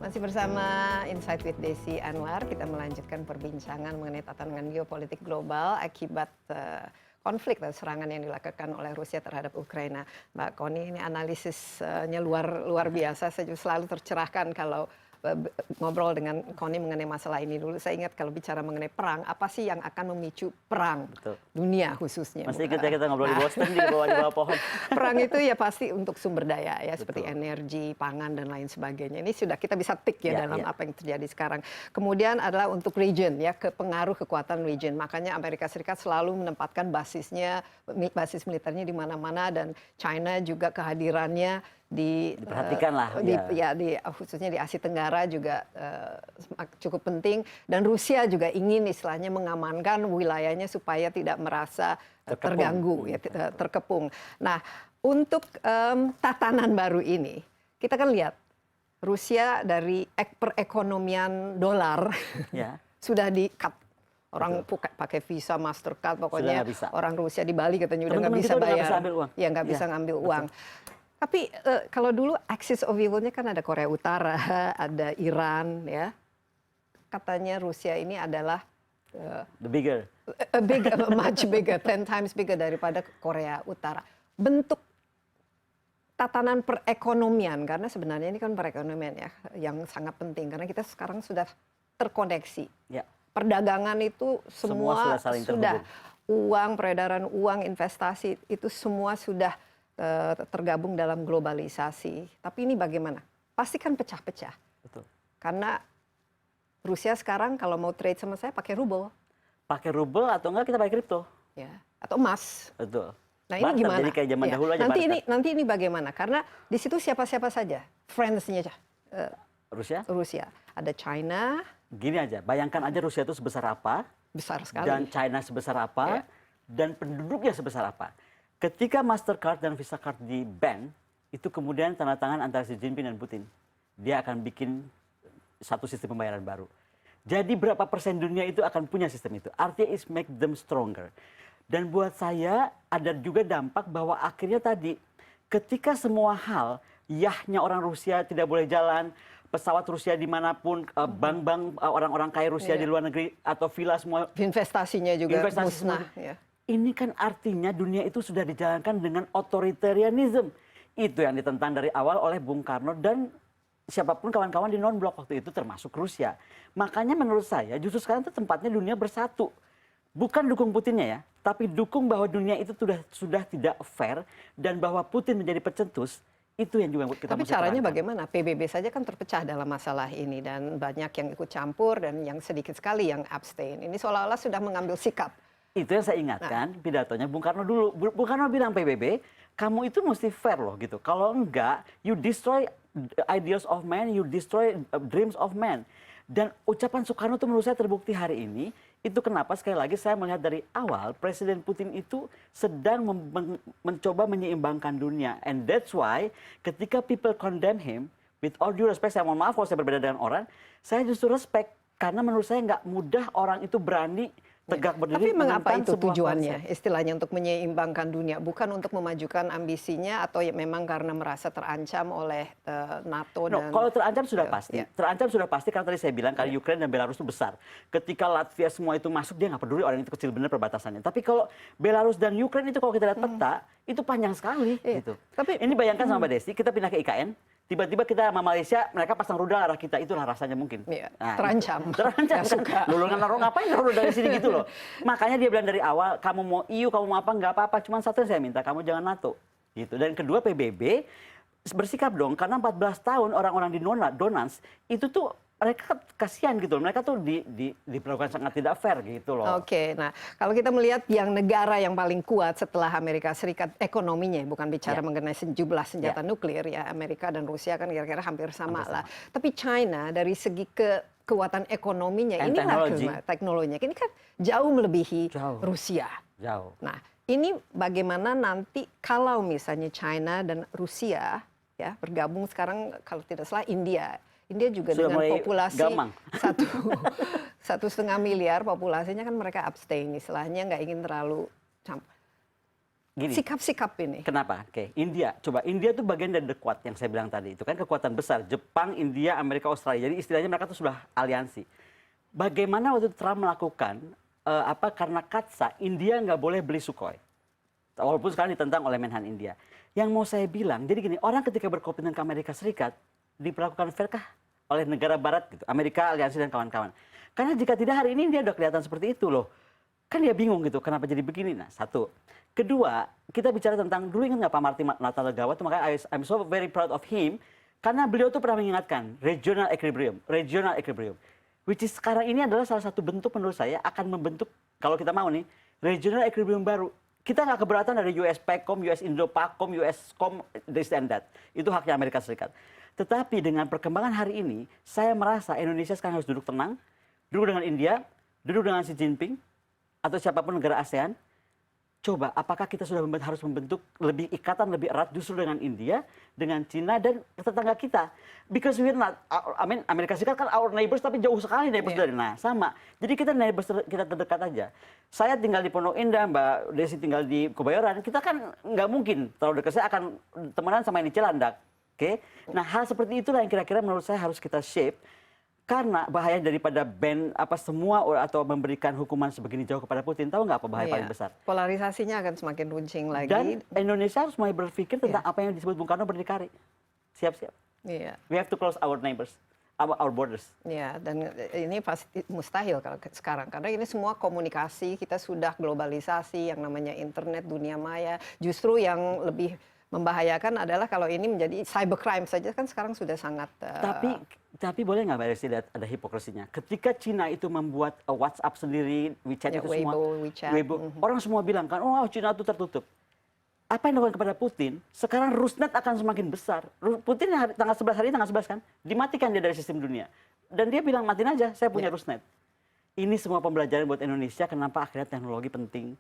Masih bersama Insight with Desi Anwar, kita melanjutkan perbincangan mengenai tatanan geopolitik global akibat konflik dan serangan yang dilakukan oleh Rusia terhadap Ukraina. Mbak Connie, ini analisisnya luar biasa. Saya juga selalu tercerahkan kalau ngobrol dengan Connie mengenai masalah ini dulu. Saya ingat kalau bicara mengenai perang, apa sih yang akan memicu perang? Betul. Dunia khususnya. Masih ingat ya kita ngobrol di Boston di bawah pohon. Perang itu ya pasti untuk sumber daya ya, seperti energi, pangan dan lain sebagainya. Ini sudah kita bisa tik ya dalam apa yang terjadi sekarang. Kemudian adalah untuk region ya, pengaruh kekuatan region. Makanya Amerika Serikat selalu menempatkan basis militernya di mana-mana, dan China juga kehadirannya diperhatikan lah khususnya di Asia Tenggara juga cukup penting, dan Rusia juga ingin istilahnya mengamankan wilayahnya supaya tidak merasa terganggu ya, terkepung. Nah, untuk tatanan baru ini kita kan lihat Rusia dari perekonomian dolar sudah di-cut. Orang pakai Visa, Mastercard, pokoknya orang Rusia di Bali katanya udah nggak bisa bayar. Ya nggak bisa ngambil uang. Tapi kalau dulu axis of evil-nya kan ada Korea Utara, ada Iran, ya. Katanya Rusia ini adalah much bigger, 10 times bigger daripada Korea Utara. Bentuk tatanan perekonomian, karena sebenarnya ini kan perekonomian ya, yang sangat penting karena kita sekarang sudah terkoneksi. Ya. Perdagangan itu semua sudah uang, peredaran uang, investasi itu semua sudah tergabung dalam globalisasi. Tapi ini bagaimana? Pasti kan pecah-pecah. Betul. Karena Rusia sekarang kalau mau trade sama saya pakai rubel. Pakai rubel atau enggak kita pakai kripto. Ya, atau emas. Betul. Nah, ini gimana? Jadi kayak zaman dahulu aja nanti ini bagaimana? Karena di situ siapa-siapa saja friends-nya Rusia. Ada China. Gini aja, bayangkan aja Rusia itu sebesar apa. Besar sekali. Dan China sebesar apa. Dan penduduknya sebesar apa. Ketika Mastercard dan Visa Card di ban, itu kemudian tanda tangan antara Xi Jinping dan Putin. dia akan bikin satu sistem pembayaran baru. Jadi berapa persen dunia itu akan punya sistem itu. Artinya is make them stronger. Dan buat saya ada juga dampak bahwa akhirnya tadi ketika semua hal, yahnya orang Rusia tidak boleh jalan, pesawat Rusia dimanapun, bank-bank orang-orang kaya Rusia di luar negeri atau villa semua. Investasinya juga musnah. Ya. Ini kan artinya dunia itu sudah dijalankan dengan otoritarianism. Itu yang ditentang dari awal oleh Bung Karno dan siapapun kawan-kawan di non-blok waktu itu termasuk Rusia. Makanya menurut saya justru sekarang itu tempatnya dunia bersatu. Bukan dukung Putinnya ya, tapi dukung bahwa dunia itu sudah tidak fair dan bahwa Putin menjadi pencetus, itu yang juga kita Tapi caranya bagaimana? PBB saja kan terpecah dalam masalah ini dan banyak yang ikut campur dan yang sedikit sekali yang abstain. Ini seolah-olah sudah mengambil sikap. Itu yang saya ingatkan pidatonya Bung Karno dulu. Bung Karno bilang PBB, kamu itu mesti fair loh gitu. Kalau enggak, you destroy ideals of man, you destroy dreams of man. Dan ucapan Soekarno itu menurut saya terbukti hari ini. Itu kenapa sekali lagi saya melihat dari awal Presiden Putin itu sedang mencoba menyeimbangkan dunia. And that's why ketika people condemn him, with all due respect, saya mohon maaf kalau saya berbeda dengan orang, saya justru respect. Karena menurut saya nggak mudah orang itu berani tegak berdiri. Tapi mengapa itu tujuannya? Istilahnya untuk menyeimbangkan dunia, bukan untuk memajukan ambisinya atau ya memang karena merasa terancam oleh NATO dan. Kalau terancam sudah pasti. Terancam sudah pasti karena tadi saya bilang karena Ukraina dan Belarus itu besar. Ketika Latvia semua itu masuk dia nggak peduli orang itu kecil benar perbatasannya. Tapi kalau Belarus dan Ukraina itu kalau kita lihat peta itu panjang sekali. Gitu. Tapi ini bayangkan sama Mbak Desi, kita pindah ke IKN. Tiba-tiba kita sama Malaysia, mereka pasang rudal arah kita, itulah rasanya mungkin. Iya, nah, terancam. Terancam. Lulungan naruh ngapain naruh dari sini gitu loh. Makanya dia bilang dari awal, kamu mau EU, kamu mau apa, nggak apa-apa. Cuma satu yang saya minta, kamu jangan NATO. Gitu. Dan kedua PBB, bersikap dong, karena 14 tahun orang-orang di Donans, itu tuh mereka kasihan gitu loh. Mereka tuh diperlakukan sangat tidak fair gitu loh. Oke, nah kalau kita melihat yang negara yang paling kuat setelah Amerika Serikat ekonominya, bukan bicara mengenai jumlah senjata nuklir ya, Amerika dan Rusia kan kira-kira hampir sama lah. Tapi China dari segi kekuatan ekonominya, inilah teknologinya, ini kan jauh melebihi Rusia. Jauh. Nah, ini bagaimana nanti kalau misalnya China dan Rusia ya bergabung sekarang kalau tidak salah India juga sudah dengan populasi 1,5 miliar populasinya kan mereka abstain istilahnya nggak ingin terlalu sikap-sikap ini. Kenapa? Oke, India. Coba India itu bagian dari the Quad yang saya bilang tadi. Itu kan kekuatan besar. Jepang, India, Amerika, Australia. Jadi istilahnya mereka tuh sudah aliansi. Bagaimana waktu Trump melakukan karena katsa India nggak boleh beli Sukhoi. Walaupun sekarang ditentang oleh Menhan India. Yang mau saya bilang, jadi gini, orang ketika berkomitmen ke Amerika Serikat diperlakukan fairkah oleh negara barat gitu, Amerika, aliansi dan kawan-kawan. Karena jika tidak hari ini dia udah kelihatan seperti itu loh. Kan dia bingung gitu, kenapa jadi begini? Nah, satu. Kedua, kita bicara tentang, dulu ingat nggak Pak Marty Natalegawa, itu makanya I'm so very proud of him, karena beliau tuh pernah mengingatkan, regional equilibrium. Which is sekarang ini adalah salah satu bentuk menurut saya akan membentuk, kalau kita mau nih, regional equilibrium baru. Kita nggak keberatan dari US PACOM, US Indo-PACOM, US COM, this and that. Itu haknya Amerika Serikat. Tetapi dengan perkembangan hari ini, saya merasa Indonesia sekarang harus duduk tenang, duduk dengan India, duduk dengan Xi Jinping, atau siapapun negara ASEAN. Coba, apakah kita sudah harus membentuk lebih ikatan, lebih erat justru dengan India, dengan Cina, dan tetangga kita. Because we're not, Amerika Serikat kan our neighbors, tapi jauh sekali neighbors dari. Nah, sama. Jadi kita neighbors, kita terdekat aja. Saya tinggal di Pondok Indah, Mbak Desi tinggal di Kebayoran, kita kan nggak mungkin terlalu dekat. Saya akan temenan sama ini Cilandak. Oke, nah hal seperti itulah yang kira-kira menurut saya harus kita shape karena bahaya daripada ban semua atau memberikan hukuman sebegini jauh kepada Putin. Tahu nggak apa bahaya paling besar? Polarisasinya akan semakin runcing lagi. Dan Indonesia harus mulai berpikir tentang apa yang disebut Bung Karno berdikari. Siap-siap. We have to close our neighbors, our borders. Ya, dan ini pasti mustahil kalau sekarang karena ini semua komunikasi kita sudah globalisasi yang namanya internet, dunia maya. Justru yang lebih membahayakan adalah kalau ini menjadi cybercrime saja kan sekarang sudah sangat. Tapi boleh nggak Mbak Desi ada hipokrisinya? Ketika Cina itu membuat WhatsApp sendiri, WeChat itu Weibo, semua, WeChat. Weibo, orang semua bilang kan, oh Cina itu tertutup. Apa yang dilakukan kepada Putin? Sekarang Rusnet akan semakin besar. Putin tanggal 11 hari ini tanggal 11 kan, dimatikan dia dari sistem dunia. Dan dia bilang matiin aja, saya punya Rusnet. Ini semua pembelajaran buat Indonesia. Kenapa akhirnya teknologi penting?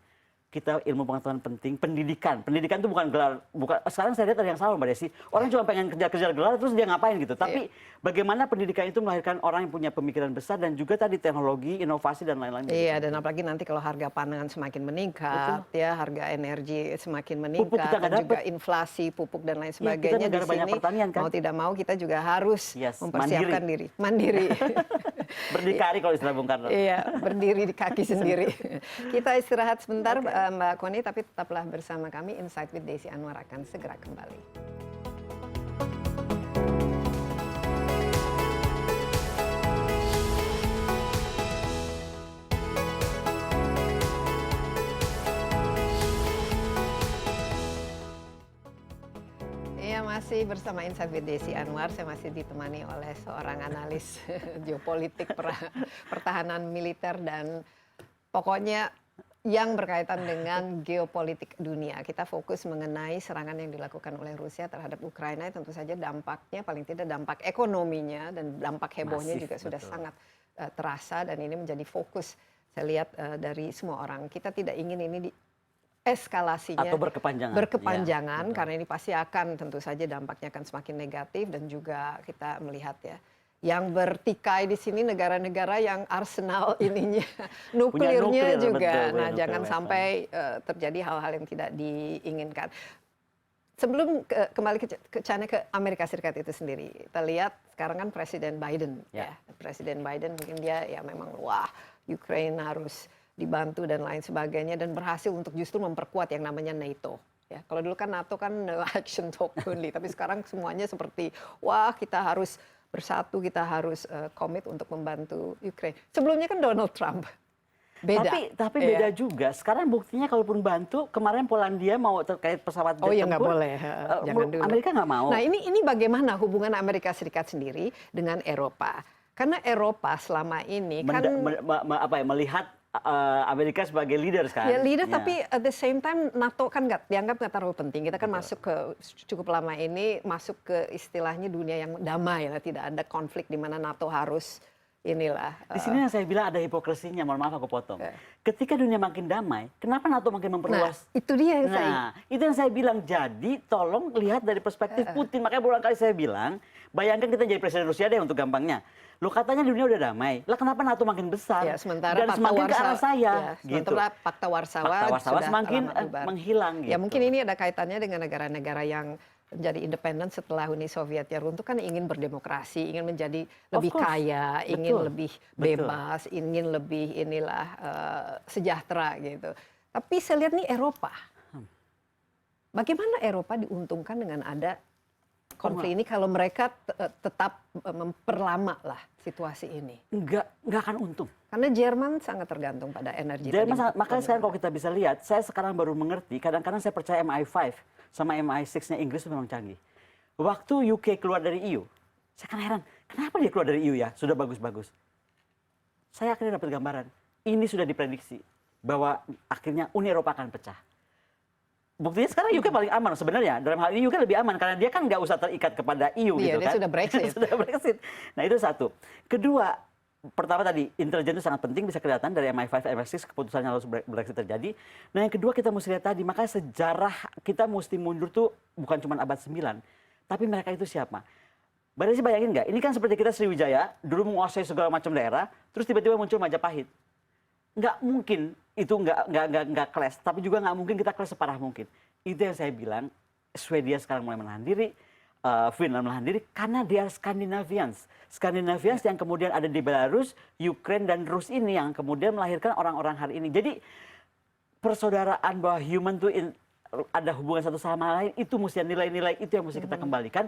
kita ilmu pengetahuan penting, pendidikan itu bukan gelar, sekarang saya lihat ada yang salah Mbak Desi, orang cuma pengen kejar-kejar gelar terus dia ngapain gitu, tapi bagaimana pendidikan itu melahirkan orang yang punya pemikiran besar dan juga tadi teknologi, inovasi dan lain-lain. Iya, dan apalagi nanti kalau harga pangan semakin meningkat, ya harga energi semakin meningkat, dan juga inflasi pupuk dan lain sebagainya di sini, mau tidak mau kita juga harus mempersiapkan diri, mandiri. Berdikari kalau istilah Bung Karno. Iya, berdiri di kaki sendiri. Kita istirahat sebentar, Mbak Koni, tapi tetaplah bersama kami. Insight with Desi Anwar akan segera kembali. Masih bersama Insight with Desi Anwar, saya masih ditemani oleh seorang analis geopolitik, pertahanan militer, dan pokoknya yang berkaitan dengan geopolitik dunia. Kita fokus mengenai serangan yang dilakukan oleh Rusia terhadap Ukraina, tentu saja dampaknya, paling tidak dampak ekonominya dan dampak hebohnya juga sudah sangat terasa, dan ini menjadi fokus saya lihat dari semua orang. Kita tidak ingin ini eskalasinya atau berkepanjangan, ya, karena ini pasti akan, tentu saja dampaknya akan semakin negatif, dan juga kita melihat ya, yang bertikai di sini negara-negara yang arsenal ininya nuklirnya juga. Nah, jangan sampai terjadi hal-hal yang tidak diinginkan. Sebelum kembali ke China, ke Amerika Serikat itu sendiri, kita lihat sekarang kan Presiden Biden, ya Presiden Biden mungkin dia ya memang Ukraine harus dibantu dan lain sebagainya, dan berhasil untuk justru memperkuat yang namanya NATO. Ya, kalau dulu kan NATO kan no action talk only, tapi sekarang semuanya seperti kita harus bersatu, kita harus komit untuk membantu Ukraine. Sebelumnya kan Donald Trump. Beda. Tapi beda juga. Sekarang buktinya kalaupun bantu, kemarin Polandia mau terkait pesawat jet tempur. Nggak boleh. Jangan dulu. Amerika nggak mau. Nah, ini bagaimana hubungan Amerika Serikat sendiri dengan Eropa? Karena Eropa selama ini kan melihat Amerika sebagai leader sekarang. Ya leader, tapi at the same time NATO kan dianggap nggak terlalu penting. Kita kan masuk ke cukup lama ini masuk ke istilahnya dunia yang damai lah, tidak ada konflik di mana NATO harus inilah. Di sini yang saya bilang ada hipokresinya, mohon maaf aku potong. Ketika dunia makin damai, kenapa NATO makin memperluas? Nah, itu dia yang itu yang saya bilang. Jadi tolong lihat dari perspektif Putin. Makanya berulang kali saya bilang, bayangkan kita jadi presiden Rusia deh untuk gampangnya. Lo katanya dunia udah damai, lah kenapa NATO makin besar? Ya, sementara dan semakin ke arah saya. Sementara Pakta Warsawa sudah semakin menghilang. Ya mungkin ini ada kaitannya dengan negara-negara yang menjadi independen setelah Uni Sovietnya runtuh, kan ingin berdemokrasi, ingin menjadi lebih kaya, ingin lebih bebas, ingin lebih sejahtera gitu. Tapi saya lihat nih Eropa. Bagaimana Eropa diuntungkan dengan ada konflik ini kalau mereka tetap memperlama lah situasi ini? Enggak akan untung. Karena Jerman sangat tergantung pada energi. Makanya sekarang kalau kita bisa lihat, saya sekarang baru mengerti, kadang-kadang saya percaya MI5 sama MI6-nya Inggris itu memang canggih. Waktu UK keluar dari EU, saya kan heran, kenapa dia keluar dari EU ya? Sudah bagus-bagus. Saya akhirnya dapat gambaran, ini sudah diprediksi bahwa akhirnya Uni Eropa akan pecah. Buktinya sekarang UK paling aman sebenarnya. Dalam hal ini UK lebih aman karena dia kan nggak usah terikat kepada EU gitu kan. Dia sudah Brexit. Sudah Brexit. Nah itu satu. Kedua, pertama tadi intelijen itu sangat penting, bisa kelihatan dari MI5, MI6 keputusannya harus Brexit terjadi. Nah yang kedua kita mesti lihat tadi, makanya sejarah kita mesti mundur tuh bukan cuma abad 9, tapi mereka itu siapa? Mbak Desi bayangin nggak? Ini kan seperti kita Sriwijaya dulu menguasai segala macam daerah, terus tiba-tiba muncul Majapahit. Nggak mungkin itu nggak clash, tapi juga nggak mungkin kita clash separah mungkin. Itu yang saya bilang, Swedia sekarang mulai menahan diri, Finland menahan diri karena dia Scandinavians yang kemudian ada di Belarus, Ukraine dan Rus ini yang kemudian melahirkan orang-orang hari ini. Jadi persaudaraan bahwa human tuh ada hubungan satu sama lain, itu mesti nilai-nilai itu yang mesti kita kembalikan.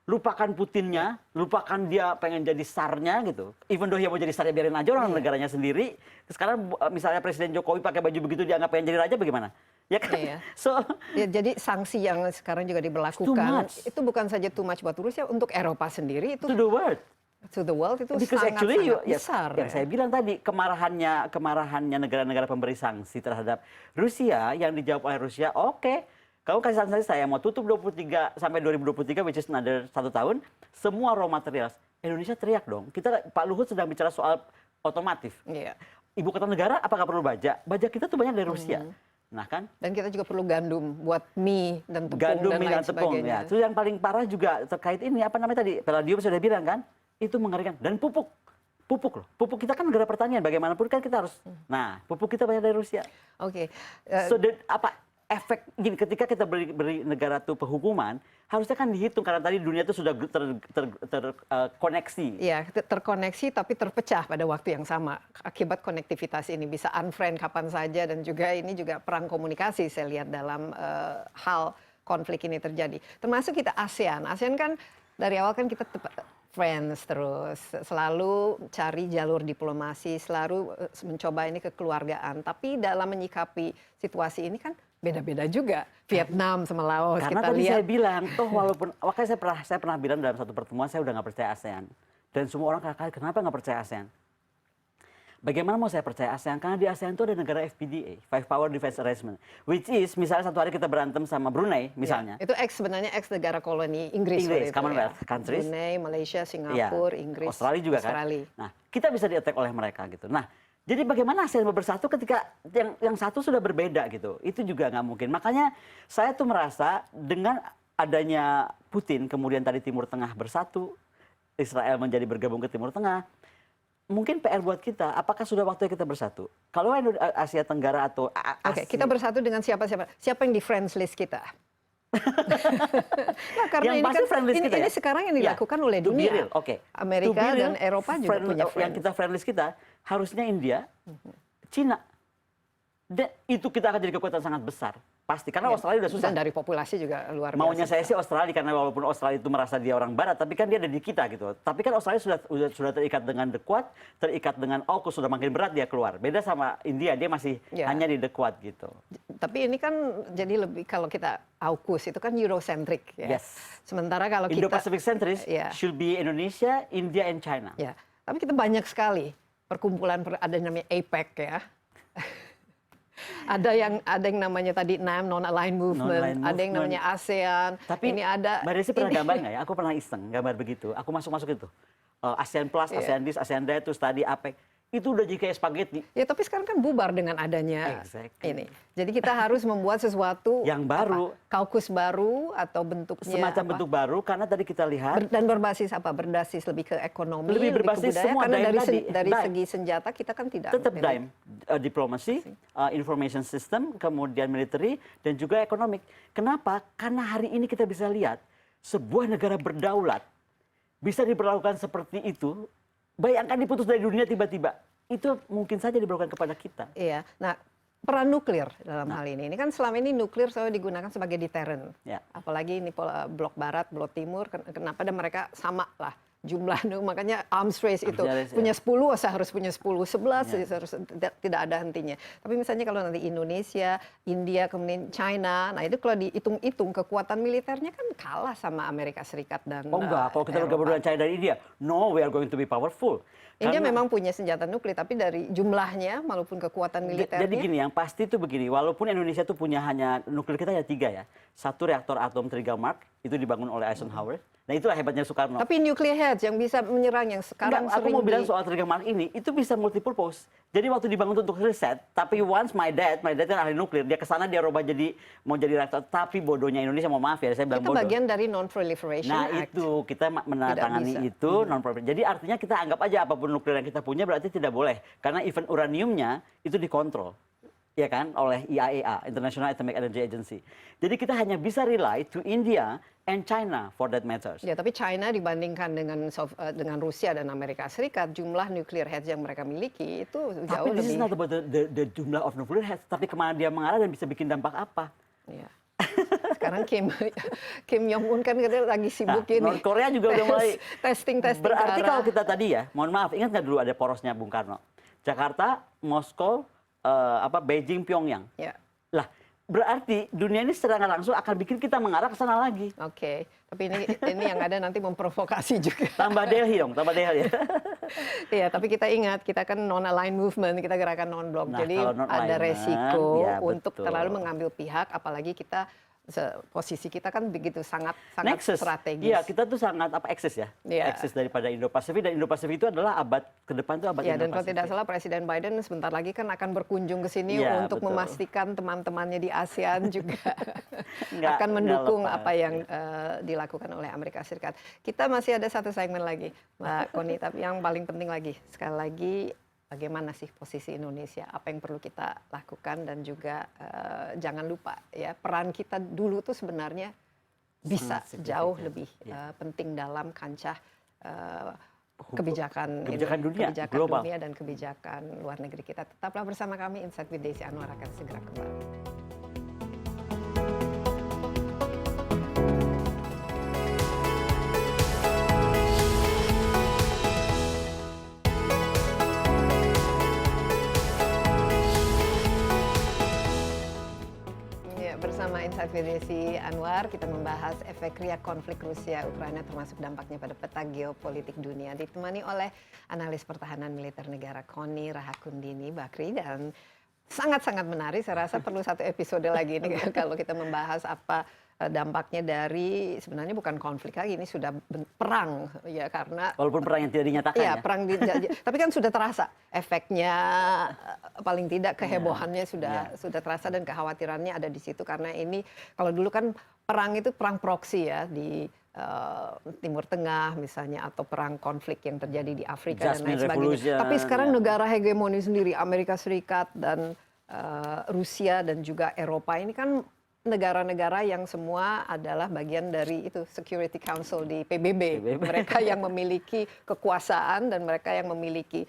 Lupakan Putinnya, lupakan dia pengen jadi sarnya gitu. Even though dia mau jadi sarnya, biarin aja orang negaranya sendiri. Sekarang misalnya Presiden Jokowi pakai baju begitu dia nggak pengen jadi raja, bagaimana? Ya kan? Iya. Jadi sanksi yang sekarang juga diberlakukan itu bukan saja too much buat Rusia, untuk Eropa sendiri itu to the world. To the world itu sangat besar. Yang saya bilang tadi, kemarahannya negara-negara pemberi sanksi terhadap Rusia yang dijawab oleh Rusia, oke. Kamu kasih sanksi saya mau tutup 23 sampai 2023, which is another 1 tahun, semua raw materials. Indonesia teriak dong. Pak Luhut sedang bicara soal otomotif. Yeah. Ibu kota negara apakah perlu baja? Baja kita tuh banyak dari Rusia. Nah kan? Dan kita juga perlu gandum buat mie dan tepung Gandum, dan mie, lain dan tepung. sebagainya. Ya. Terus yang paling parah juga terkait ini, apa namanya tadi? Palladium sudah bilang kan? Itu mengerikan. Dan pupuk. Pupuk loh. Pupuk kita kan negara pertanian. Bagaimanapun kan kita harus. Nah, pupuk kita banyak dari Rusia. Oke. So, apa efek gini, ketika kita beri negara itu penghukuman, harusnya kan dihitung karena tadi dunia itu sudah terkoneksi. Ya, terkoneksi tapi terpecah pada waktu yang sama akibat konektivitas ini, bisa unfriend kapan saja, dan juga ini juga perang komunikasi saya lihat dalam hal konflik ini terjadi. Termasuk kita ASEAN. ASEAN kan dari awal kan kita friends terus, selalu cari jalur diplomasi, selalu mencoba ini kekeluargaan. Tapi dalam menyikapi situasi ini kan beda-beda juga. Vietnam sama Laos Karena kita tadi lihat. saya bilang, toh walaupun, makanya saya pernah bilang dalam satu pertemuan, saya udah nggak percaya ASEAN. Dan semua orang kata, kenapa nggak percaya ASEAN? Bagaimana mau saya percaya ASEAN? Karena di ASEAN itu ada negara FPDA, Five Power Defense Arrangement, which is misalnya satu hari kita berantem sama Brunei misalnya. Ya, itu sebenarnya negara koloni Inggris. Commonwealth countries. Brunei, Malaysia, Singapura, Inggris, Australia juga Australia. kan. Nah, kita bisa di-attack oleh mereka gitu. Nah, jadi bagaimana ASEAN bersatu ketika yang satu sudah berbeda gitu? Itu juga nggak mungkin. Makanya saya tuh merasa dengan adanya Putin, kemudian tadi Timur Tengah bersatu, Israel menjadi bergabung ke Timur Tengah, mungkin PR buat kita, apakah sudah waktunya kita bersatu? Kalau Asia Tenggara atau Oke, kita bersatu dengan siapa-siapa? Siapa yang di friends list kita? Nah, karena yang ini pasti kan friend list kita ini ya? sekarang yang dilakukan oleh To be dunia. real, oke. Amerika To be real, dan Eropa juga punya friends. Yang kita friend list kita harusnya India, Cina. Dan itu kita akan jadi kekuatan sangat besar. Pasti, karena Australia udah susah. Dan dari populasi juga luar biasa. Maunya saya sih Australia, karena walaupun Australia itu merasa dia orang barat, tapi kan dia ada di kita gitu. Tapi kan Australia sudah terikat dengan The Quad, terikat dengan AUKUS, sudah makin berat dia keluar. Beda sama India, dia masih hanya di The Quad gitu. Tapi ini kan jadi lebih, kalau kita AUKUS itu kan Eurocentric ya. Yes. Sementara kalau kita Indo-Pacific centris should be Indonesia, India, and China. Ya, tapi kita banyak sekali perkumpulan, ada yang namanya APEC ya. Ada yang namanya tadi NAM, Non-Aligned Movement, ada yang namanya ASEAN. Tapi ini ada. Mbak Desi pernah gambar nggak ya? Aku pernah iseng gambar begitu. Aku masuk itu. ASEAN Plus, ASEAN This, ASEAN That, terus tadi APEC. Itu udah jadi kayak spaghetti. Ya, tapi sekarang kan bubar dengan adanya ini. Jadi kita harus membuat sesuatu yang baru, kaukus baru atau bentuknya semacam bentuk baru, karena tadi kita lihat dan berbasis apa? Berbasis lebih ke ekonomi, lebih berbasis ke budaya, semua karena dari dime. segi senjata kita kan tidak tetap dime, diplomasi, information system, kemudian military, dan juga ekonomi. Kenapa? Karena hari ini kita bisa lihat sebuah negara berdaulat bisa diperlakukan seperti itu. Bayangkan diputus dari dunia tiba-tiba. Itu mungkin saja diberlakukan kepada kita. Iya. Nah, peran nuklir dalam hal ini. Ini kan selama ini nuklir selalu digunakan sebagai deterrent. Ya. Apalagi ini blok barat, blok timur, kenapa dan mereka sama lah jumlah, makanya arms race itu punya 10 harus punya 10, 11 harus tidak ada hentinya. Tapi misalnya kalau nanti Indonesia, India, kemudian China, nah itu kalau dihitung-hitung kekuatan militernya kan kalah sama Amerika Serikat dan enggak, kalau kita bergabung dengan China dan India, no, we are going to be powerful. India memang punya senjata nuklir, tapi dari jumlahnya maupun kekuatan militernya. Jadi gini, yang pasti itu begini, walaupun Indonesia itu punya hanya nuklir kita ya 3 ya. 1 reaktor atom Trigalmark, itu dibangun oleh Eisenhower. Nah itulah hebatnya Soekarno. Tapi nuclear heads yang bisa menyerang yang sekarang aku mau bilang soal Trigalmark ini, itu bisa multipurpose. Jadi waktu dibangun untuk riset, tapi once my dad kan ahli nuklir, dia kesana dia rubah mau jadi reaktor. Tapi bodohnya Indonesia, mau maaf ya, saya bilang bodoh. Itu bagian dari Non-Proliferation Act. Nah itu, kita menandatangani itu non-proliferation. Jadi artinya kita anggap aja apapun nuklir yang kita punya berarti tidak boleh. Karena even uraniumnya itu dikontrol. Ya kan, oleh IAEA, International Atomic Energy Agency. Jadi kita hanya bisa rely to India and China for that matters. Ya, tapi China dibandingkan dengan Rusia dan Amerika Serikat, jumlah nuclear heads yang mereka miliki itu jauh lebih. Tapi this is not about the jumlah of nuclear heads, tapi kemana dia mengarah dan bisa bikin dampak apa. Ya. Sekarang Kim Jong Un kan lagi sibuk ini. North Korea juga udah mulai testing. Berarti kalau kita tadi ya, mohon maaf, ingat nggak dulu ada porosnya Bung Karno? Jakarta, Moskow, Beijing, Pyongyang. Ya. Lah, berarti dunia ini secara nggak langsung akan bikin kita mengarah ke sana lagi. Oke, tapi ini yang ada nanti memprovokasi juga. Tambah Delhi dong, tambah Delhi. Iya, tapi kita ingat, kita kan non-aligned movement, kita gerakan non-blok. Nah, jadi ada resiko ya, untuk betul. terlalu mengambil pihak, apalagi kita posisi kita kan begitu sangat Nexus. strategis. Iya, kita tuh sangat eksis ya. Iya. Eksis daripada Indo-Pasifik, dan Indo-Pasifik itu adalah abad ke depan itu abad Ya, dan kalau Indo-Pasifik. tidak salah Presiden Biden sebentar lagi kan akan berkunjung ke sini Iya, untuk betul. memastikan teman-temannya di ASEAN juga akan nggak mendukung lepas, apa yang dilakukan oleh Amerika Serikat. Kita masih ada satu segmen lagi, Mbak Koni, tapi yang paling penting lagi, sekali lagi, bagaimana sih posisi Indonesia, apa yang perlu kita lakukan, dan juga jangan lupa ya, peran kita dulu tuh sebenarnya bisa jauh lebih penting dalam kancah kebijakan dunia, kebijakan global. dunia dan kebijakan luar negeri kita. Tetaplah bersama kami, Insight with Desi Anwar akan segera kembali. Bersama Insight with Desi Anwar, kita membahas efek riak konflik Rusia-Ukraina termasuk dampaknya pada peta geopolitik dunia. Ditemani oleh analis pertahanan militer negara Koni Rahakundini Bakri, dan sangat-sangat menarik. Saya rasa perlu satu episode lagi ini kalau kita membahas apa dampaknya dari, sebenarnya bukan konflik lagi, ini sudah perang ya, karena walaupun perang yang tidak dinyatakan ya, perang tapi kan sudah terasa efeknya, paling tidak kehebohannya sudah terasa, dan kekhawatirannya ada di situ, karena ini kalau dulu kan perang itu perang proksi ya di Timur Tengah misalnya, atau perang konflik yang terjadi di Afrika dan lain sebagainya. Tapi sekarang negara hegemoni sendiri, Amerika Serikat dan Rusia dan juga Eropa ini kan negara-negara yang semua adalah bagian dari itu Security Council di PBB. Mereka yang memiliki kekuasaan, dan mereka yang memiliki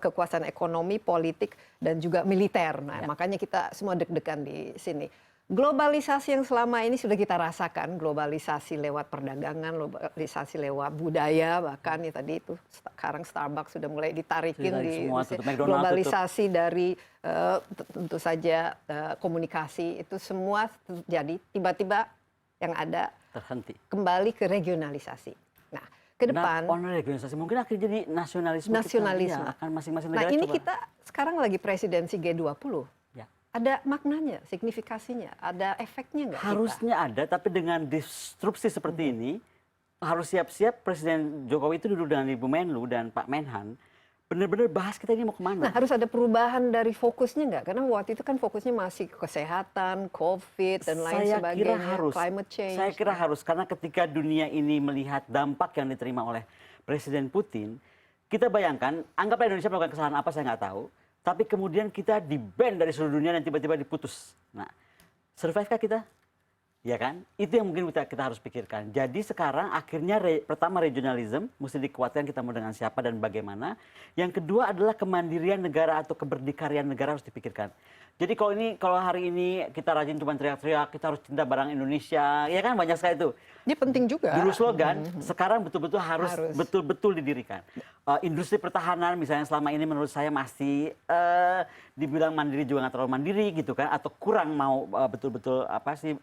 kekuasaan ekonomi, politik, dan juga militer. Nah, makanya kita semua deg-degan di sini. Globalisasi yang selama ini sudah kita rasakan, globalisasi lewat perdagangan, globalisasi lewat budaya, bahkan ya tadi itu sekarang Starbucks sudah mulai ditarikin di globalisasi tutup. Dari tentu saja komunikasi, itu semua terjadi, tiba-tiba yang ada terhenti, kembali ke regionalisasi. Nah, ke depan regionalisasi mungkin akan jadi nasionalisme. Kita, akan masing-masing negara. Nah, ini kita sekarang lagi presidensi G20. Ada maknanya, signifikasinya, ada efeknya nggak? Harusnya ada, tapi dengan disrupsi seperti ini, harus siap-siap Presiden Jokowi itu duduk dengan Ibu Menlu dan Pak Menhan, benar-benar bahas kita ini mau kemana. Nah, harus ada perubahan dari fokusnya nggak? Karena waktu itu kan fokusnya masih kesehatan, COVID, dan lain sebagainya, climate change. Saya kira harus, karena ketika dunia ini melihat dampak yang diterima oleh Presiden Putin, kita bayangkan, anggaplah Indonesia melakukan kesalahan apa, saya nggak tahu, tapi kemudian kita di-ban dari seluruh dunia dan tiba-tiba diputus. Nah, survive-kah kita? Ya kan? Itu yang mungkin kita harus pikirkan. Jadi sekarang akhirnya pertama regionalism, mesti dikuatkan kita mau dengan siapa dan bagaimana. Yang kedua adalah kemandirian negara atau keberdikarian negara harus dipikirkan. Jadi kalau hari ini kita rajin cuma teriak-teriak, kita harus cinta barang Indonesia, ya kan banyak sekali itu. Ini penting juga. Dulu slogan, sekarang betul-betul harus betul-betul didirikan. Industri pertahanan misalnya selama ini menurut saya masih dibilang mandiri juga nggak terlalu mandiri gitu kan, atau kurang mau betul-betul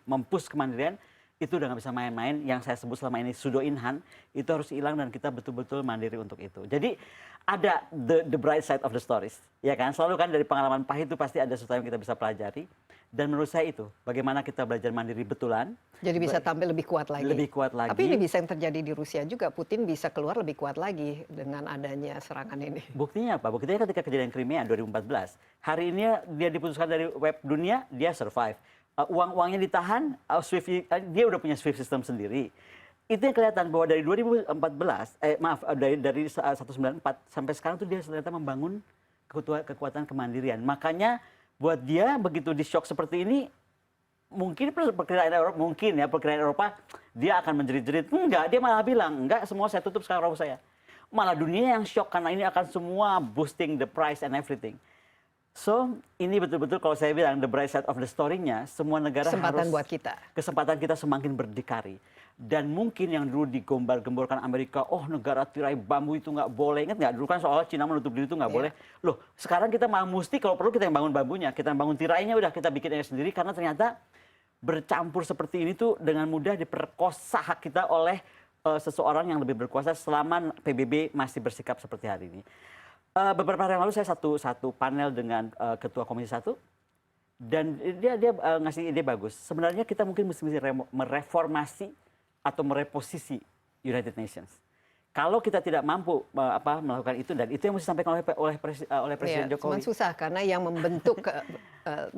mempush kemandirian. Itu udah nggak bisa main-main. Yang saya sebut selama ini pseudo inhan, itu harus hilang dan kita betul-betul mandiri untuk itu. Jadi ada the bright side of the stories, ya kan? Selalu kan dari pengalaman pahit itu pasti ada sesuatu yang kita bisa pelajari. Dan menurut saya itu, bagaimana kita belajar mandiri betulan. Jadi bisa tampil lebih kuat lagi. Lebih kuat lagi. Tapi ini bisa yang terjadi di Rusia juga. Putin bisa keluar lebih kuat lagi dengan adanya serangan ini. Buktinya apa? Buktinya ketika kejadian Crimea 2014. Hari ini dia diputuskan dari web dunia, dia survive. Uang-uangnya ditahan, dia udah punya SWIFT system sendiri. Itu yang kelihatan bahwa dari 2014, dari 194 sampai sekarang tuh dia ternyata membangun kekuatan kemandirian. Makanya buat dia begitu di shock seperti ini, mungkin perkiraan Eropa, dia akan menjerit-jerit. Enggak, dia malah bilang, enggak, semua saya tutup sekarang Eropa saya. Malah dunia yang shock karena ini akan semua boosting the price and everything. So, ini betul-betul kalau saya bilang the bright side of the story-nya, semua negara kesempatan harus... buat kita. Kesempatan kita semakin berdikari. Dan mungkin yang dulu digombar-gemborkan Amerika, oh negara tirai bambu itu nggak boleh. Ingat nggak? Dulu kan soal Cina menutup diri itu nggak boleh. Loh, sekarang kita malah mesti kalau perlu kita yang bangun bambunya. Kita yang bangun tirainya udah kita bikin aja sendiri. Karena ternyata bercampur seperti ini tuh dengan mudah diperkosa hak kita oleh seseorang yang lebih berkuasa selama PBB masih bersikap seperti hari ini. Beberapa hari yang lalu saya satu panel dengan Ketua Komisi 1. Dan dia ngasih ide bagus. Sebenarnya kita mungkin mesti mereformasi atau mereposisi United Nations. Kalau kita tidak mampu melakukan itu, dan itu yang mesti disampaikan oleh Presiden Jokowi. Cuman susah karena yang membentuk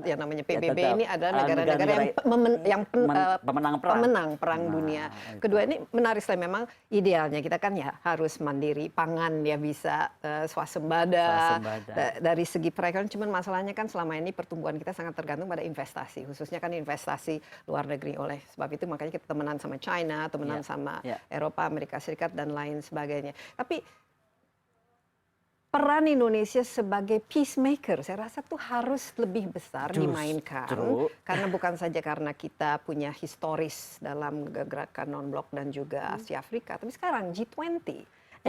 yang namanya PBB ini adalah negara-negara yang pemenang perang dunia. Kedua, ini menarik sekali, memang idealnya kita kan ya harus mandiri pangan, ya bisa swasembada. Dari segi perekonomian. Cuman masalahnya kan selama ini pertumbuhan kita sangat tergantung pada investasi, khususnya kan investasi luar negeri. Oleh sebab itu makanya kita temenan sama China, temenan sama Eropa, Amerika Serikat dan lain sebagainya. Tapi peran Indonesia sebagai peacemaker, saya rasa tuh harus lebih besar dimainkan. Karena bukan saja karena kita punya historis dalam gerakan non-blok dan juga Asia Afrika, tapi sekarang G20.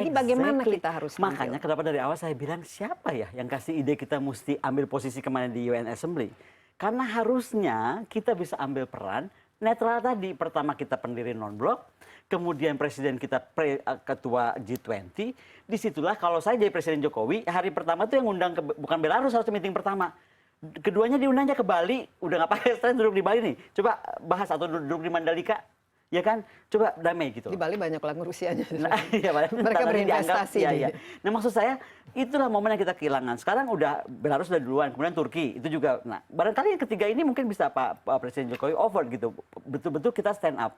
Jadi bagaimana kita harus tampil? Makanya kenapa dari awal saya bilang siapa ya yang kasih ide kita mesti ambil posisi kemarin di UN Assembly. Karena harusnya kita bisa ambil peran netral tadi. Pertama kita pendiri non-blok, kemudian presiden kita ketua G20. Disitulah kalau saya jadi Presiden Jokowi, hari pertama tuh yang undang bukan Belarus harus meeting pertama. Keduanya diundangnya ke Bali, udah nggak pakai stress duduk di Bali nih. Coba bahas atau duduk di Mandalika. Ya kan, coba damai gitu. Di Bali banyak lagu Rusianya. Nah, iya, mereka berinvestasi. Iya. Nah maksud saya, itulah momen yang kita kehilangan. Sekarang udah Belarus udah duluan, kemudian Turki itu juga. Nah barangkali yang ketiga ini mungkin bisa Pak Presiden Jokowi over gitu. Betul-betul kita stand up.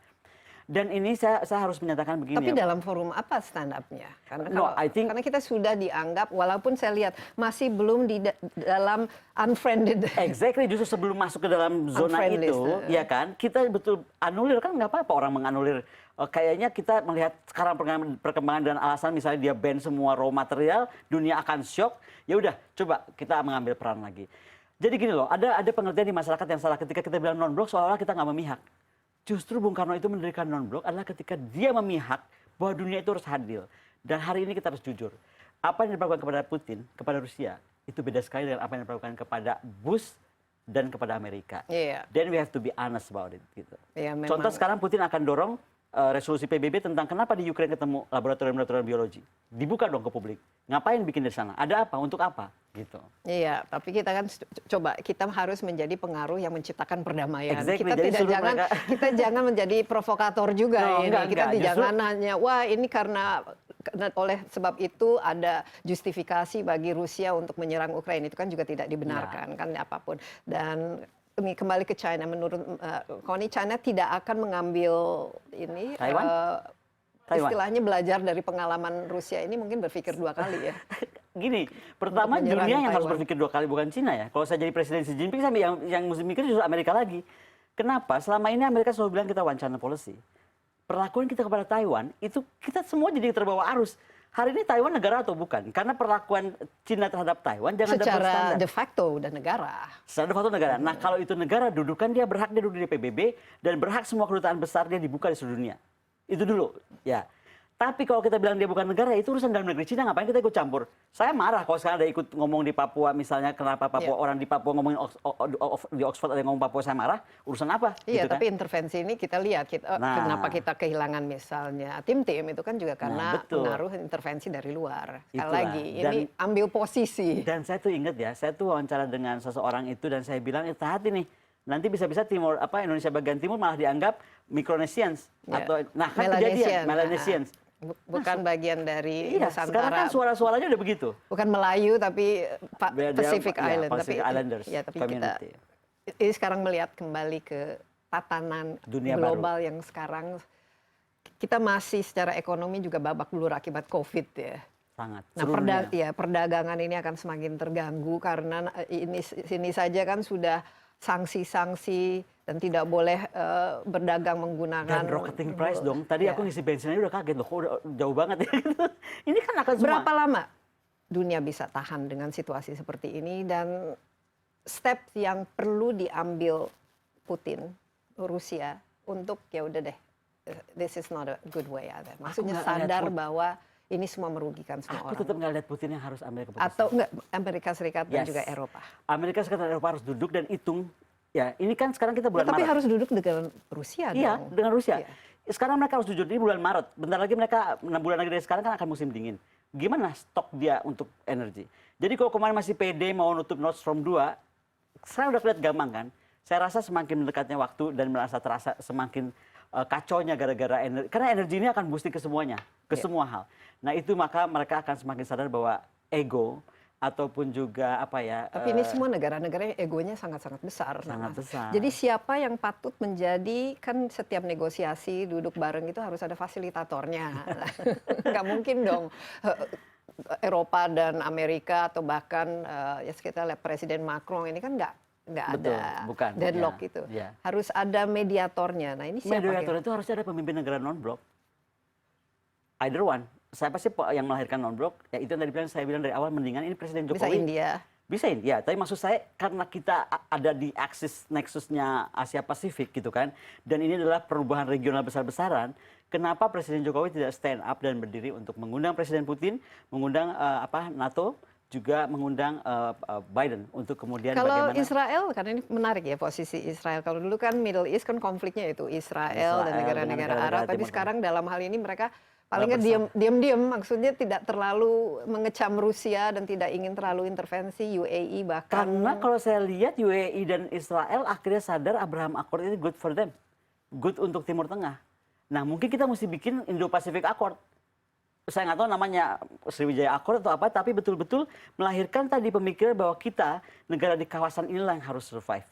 Dan ini saya harus menyatakan begini. Tapi dalam forum apa stand up-nya? Karena, karena kita sudah dianggap, walaupun saya lihat masih belum di dalam unfriended. Exactly, justru sebelum masuk ke dalam zona itu, ya kan, kita betul anulir kan nggak apa-apa orang menganulir. Kayaknya kita melihat sekarang perkembangan dan alasan misalnya dia ban semua raw material, dunia akan shock. Ya udah, coba kita mengambil peran lagi. Jadi gini loh, ada pengertian di masyarakat yang salah ketika kita bilang non-blok seolah-olah kita nggak memihak. Justru Bung Karno itu mendirikan non-blok adalah ketika dia memihak bahwa dunia itu harus adil. Dan hari ini kita harus jujur. Apa yang dilakukan kepada Putin, kepada Rusia, itu beda sekali dengan apa yang dilakukan kepada Bush dan kepada Amerika. Then we have to be honest about it. Gitu. Contoh sekarang Putin akan dorong resolusi PBB tentang kenapa di Ukraina ketemu laboratorium biologi. Dibuka dong ke publik. Ngapain bikin di sana? Ada apa? Untuk apa? Gitu. Iya, tapi kita kan coba kita harus menjadi pengaruh yang menciptakan perdamaian. Exactly. Kita jangan menjadi provokator juga kita jangan hanya wah ini karena oleh sebab itu ada justifikasi bagi Rusia untuk menyerang Ukraina, itu kan juga tidak dibenarkan kan apapun. Dan ini kembali ke China, menurut Connie, China tidak akan mengambil ini istilahnya belajar dari pengalaman Rusia ini, mungkin berpikir dua kali ya. Gini, pertama dunia yang harus berpikir dua kali, bukan Cina ya. Kalau saya jadi Presiden Xi Jinping, yang mesti mikir justru Amerika lagi. Kenapa? Selama ini Amerika selalu bilang kita one China policy. Perlakuan kita kepada Taiwan, itu kita semua jadi terbawa arus. Hari ini Taiwan negara atau bukan? Karena perlakuan Cina terhadap Taiwan jangan double standar. Secara de facto dan negara. Secara de facto negara. Nah kalau itu negara dudukan dia berhak dia duduk di PBB dan berhak semua kedutaan besar dia dibuka di seluruh dunia. Itu dulu ya. Tapi kalau kita bilang dia bukan negara, itu urusan dalam negeri Cina, ngapain kita ikut campur? Saya marah kalau sekarang ada ikut ngomong di Papua, misalnya kenapa Papua orang di Papua ngomongin di Oxford ada yang ngomong Papua, saya marah. Urusan apa? Iya, gitu tapi kan? Intervensi ini kita lihat kenapa kita kehilangan misalnya tim-tim itu kan juga karena pengaruh intervensi dari luar. Sekali lagi, ini ambil posisi. Dan saya tuh ingat ya, saya tuh wawancara dengan seseorang itu dan saya bilang, hati-hati nih. Nanti bisa-bisa Timur Indonesia bagian timur malah dianggap Micronesians atau kan kejadian Melanesians. Bukan bagian dari Nusantara. Sekarang kan suara-suaranya udah begitu. Bukan Melayu tapi Pacific Island. Pacific Islanders tapi kita ini sekarang melihat kembali ke tatanan dunia global baru yang sekarang kita masih secara ekonomi juga babak belur akibat COVID ya. Sangat. Nah, perdagangan ini akan semakin terganggu karena sini saja kan sudah sanksi-sanksi dan tidak boleh berdagang menggunakan dan rocketing price dong. Tadi aku ngisi bensinnya udah kaget loh, kok udah jauh banget ya. Ini kan akan semua. Berapa lama dunia bisa tahan dengan situasi seperti ini dan step yang perlu diambil Putin, Rusia untuk ya udah deh, this is not a good way ada. Maksudnya sadar bahwa ini semua merugikan semua orang. Aku tetap nggak lihat Putin yang harus ambil keputusan. Atau enggak, Amerika Serikat dan juga Eropa. Amerika Serikat dan Eropa harus duduk dan hitung. Ya, ini kan sekarang kita bulan Maret. Tapi harus duduk dengan Rusia dong. Iya, dengan Rusia. Iya. Sekarang mereka harus jujur, ini bulan Maret. Bentar lagi mereka, 6 bulan lagi dari sekarang kan akan musim dingin. Gimana stok dia untuk energi? Jadi kalau kemarin masih pede mau nutup Nord Stream 2, sekarang udah kelihatan gampang kan. Saya rasa semakin mendekatnya waktu dan terasa semakin kacaunya gara-gara energi. Karena energi ini akan boosting ke semuanya, ke semua hal. Nah itu maka mereka akan semakin sadar bahwa ego ataupun juga apa ya. Tapi ini semua negara-negara yang egonya sangat-sangat besar. Sangat besar. Jadi siapa yang patut menjadi, kan setiap negosiasi duduk bareng itu harus ada fasilitatornya. Nggak mungkin dong Eropa dan Amerika atau bahkan ya kita lihat Presiden Macron ini kan nggak ada bukan, deadlock ya, itu. ya. Harus ada mediatornya. Nah ini siapa? Mediator itu harusnya ada pemimpin negara non-blok. Either one. Siapa sih yang melahirkan non-blok? Ya itu yang saya bilang dari awal, mendingan ini Presiden Jokowi. Bisa India. Bisa India, tapi maksud saya karena kita ada di aksis nexusnya Asia Pasifik gitu kan, dan ini adalah perubahan regional besar-besaran, kenapa Presiden Jokowi tidak stand up dan berdiri untuk mengundang Presiden Putin, mengundang NATO, juga mengundang Biden untuk kemudian kalau bagaimana... Israel, karena ini menarik ya posisi Israel. Kalau dulu kan Middle East kan konfliknya itu Israel dan negara-negara Arab, tapi sekarang dalam hal ini mereka paling nggak diam-diam, maksudnya tidak terlalu mengecam Rusia dan tidak ingin terlalu intervensi UAE bahkan. Karena kalau saya lihat UAE dan Israel akhirnya sadar Abraham Accord ini good for them, good untuk Timur Tengah. Nah mungkin kita mesti bikin Indo-Pacific Accord. Saya nggak tahu namanya Sriwijaya Accord atau apa, tapi betul-betul melahirkan tadi pemikiran bahwa kita negara di kawasan inilah yang harus survive.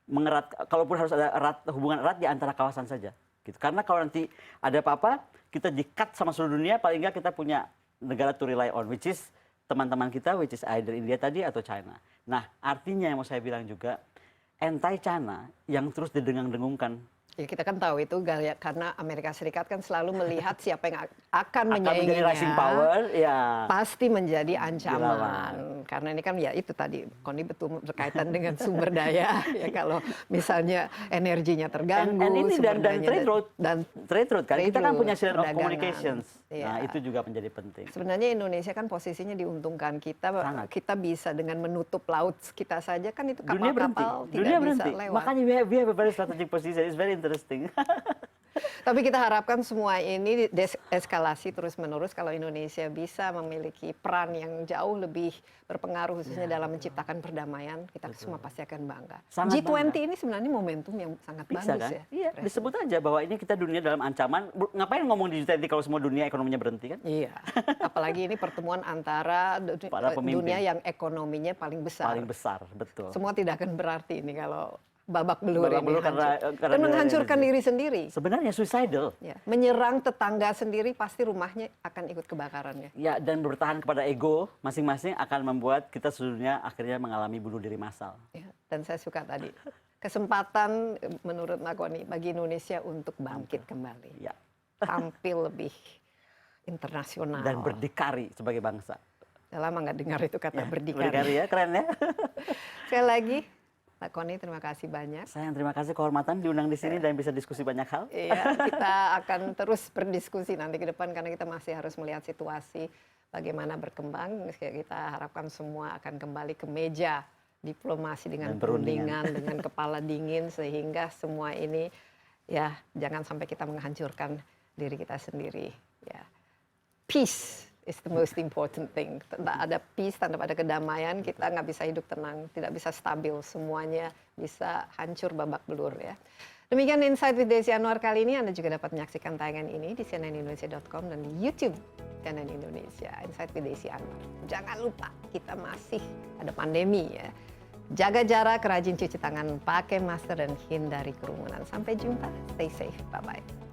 Mengerat, kalaupun harus ada hubungan erat di antara kawasan saja. Gitu. Karena kalau nanti ada apa-apa, kita di-cut sama seluruh dunia, paling nggak kita punya negara to rely on, which is teman-teman kita, which is either India tadi atau China. Nah, artinya yang mau saya bilang juga, anti-China yang terus didengung-dengungkan. Ya kita kan tahu itu karena Amerika Serikat kan selalu melihat siapa yang akan menyainginya, rising power, ya. pasti menjadi ancaman. Karena ini kan ya itu tadi, Koni betul berkaitan dengan sumber daya. Ya kalau misalnya energinya terganggu, And ini sumber dan trade road kan, kita kan punya share of perdagangan. Communications. Ya. Nah itu juga menjadi penting. Sebenarnya Indonesia kan posisinya diuntungkan, kita bisa dengan menutup laut kita saja kan itu kapal-kapal tidak bisa lewat. Makanya we have a very strategic position. It's very interesting. Tapi kita harapkan semua ini eskalasi terus-menerus kalau Indonesia bisa memiliki peran yang jauh lebih berpengaruh khususnya dalam menciptakan perdamaian, kita semua pasti akan bangga. Sangat G20 bangga. ini sebenarnya momentum yang sangat Bisa bagus kan? ya. Iya, disebut aja bahwa ini kita dunia dalam ancaman. Ngapain ngomong di G20 kalau semua dunia ekonominya berhenti kan? Iya, apalagi ini pertemuan antara dunia yang ekonominya paling besar. Paling besar, betul. Semua tidak akan berarti ini kalau babak belur ini karena dan menghancurkan diri sendiri. Sebenarnya suicidal. Ya, menyerang tetangga sendiri pasti rumahnya akan ikut kebakarannya. Ya, dan bertahan kepada ego masing-masing akan membuat kita seluruhnya akhirnya mengalami bunuh diri massal. Ya, dan saya suka tadi kesempatan menurut Makoni bagi Indonesia untuk bangkit kembali, Ya. tampil lebih internasional Dan berdikari sebagai bangsa. Udah lama nggak dengar itu kata berdikari. Berdikari ya, keren ya. Sekali lagi, Pak Koni terima kasih banyak. Saya yang terima kasih kehormatan diundang di sini dan bisa diskusi banyak hal. Iya, kita akan terus berdiskusi nanti ke depan karena kita masih harus melihat situasi bagaimana berkembang. Kita harapkan semua akan kembali ke meja diplomasi dengan perundingan, dengan kepala dingin sehingga semua ini ya jangan sampai kita menghancurkan diri kita sendiri. Ya, peace is the most important thing. Tanpa ada peace, tanpa ada kedamaian, kita nggak bisa hidup tenang, tidak bisa stabil, semuanya bisa hancur babak belur ya. Demikian Insight with Desi Anwar kali ini. Anda juga dapat menyaksikan tayangan ini di cnnindonesia.com dan di YouTube CNN Indonesia. Insight with Desi Anwar. Jangan lupa, kita masih ada pandemi ya. Jaga jarak, rajin cuci tangan, pakai masker, dan hindari kerumunan. Sampai jumpa, stay safe, bye-bye.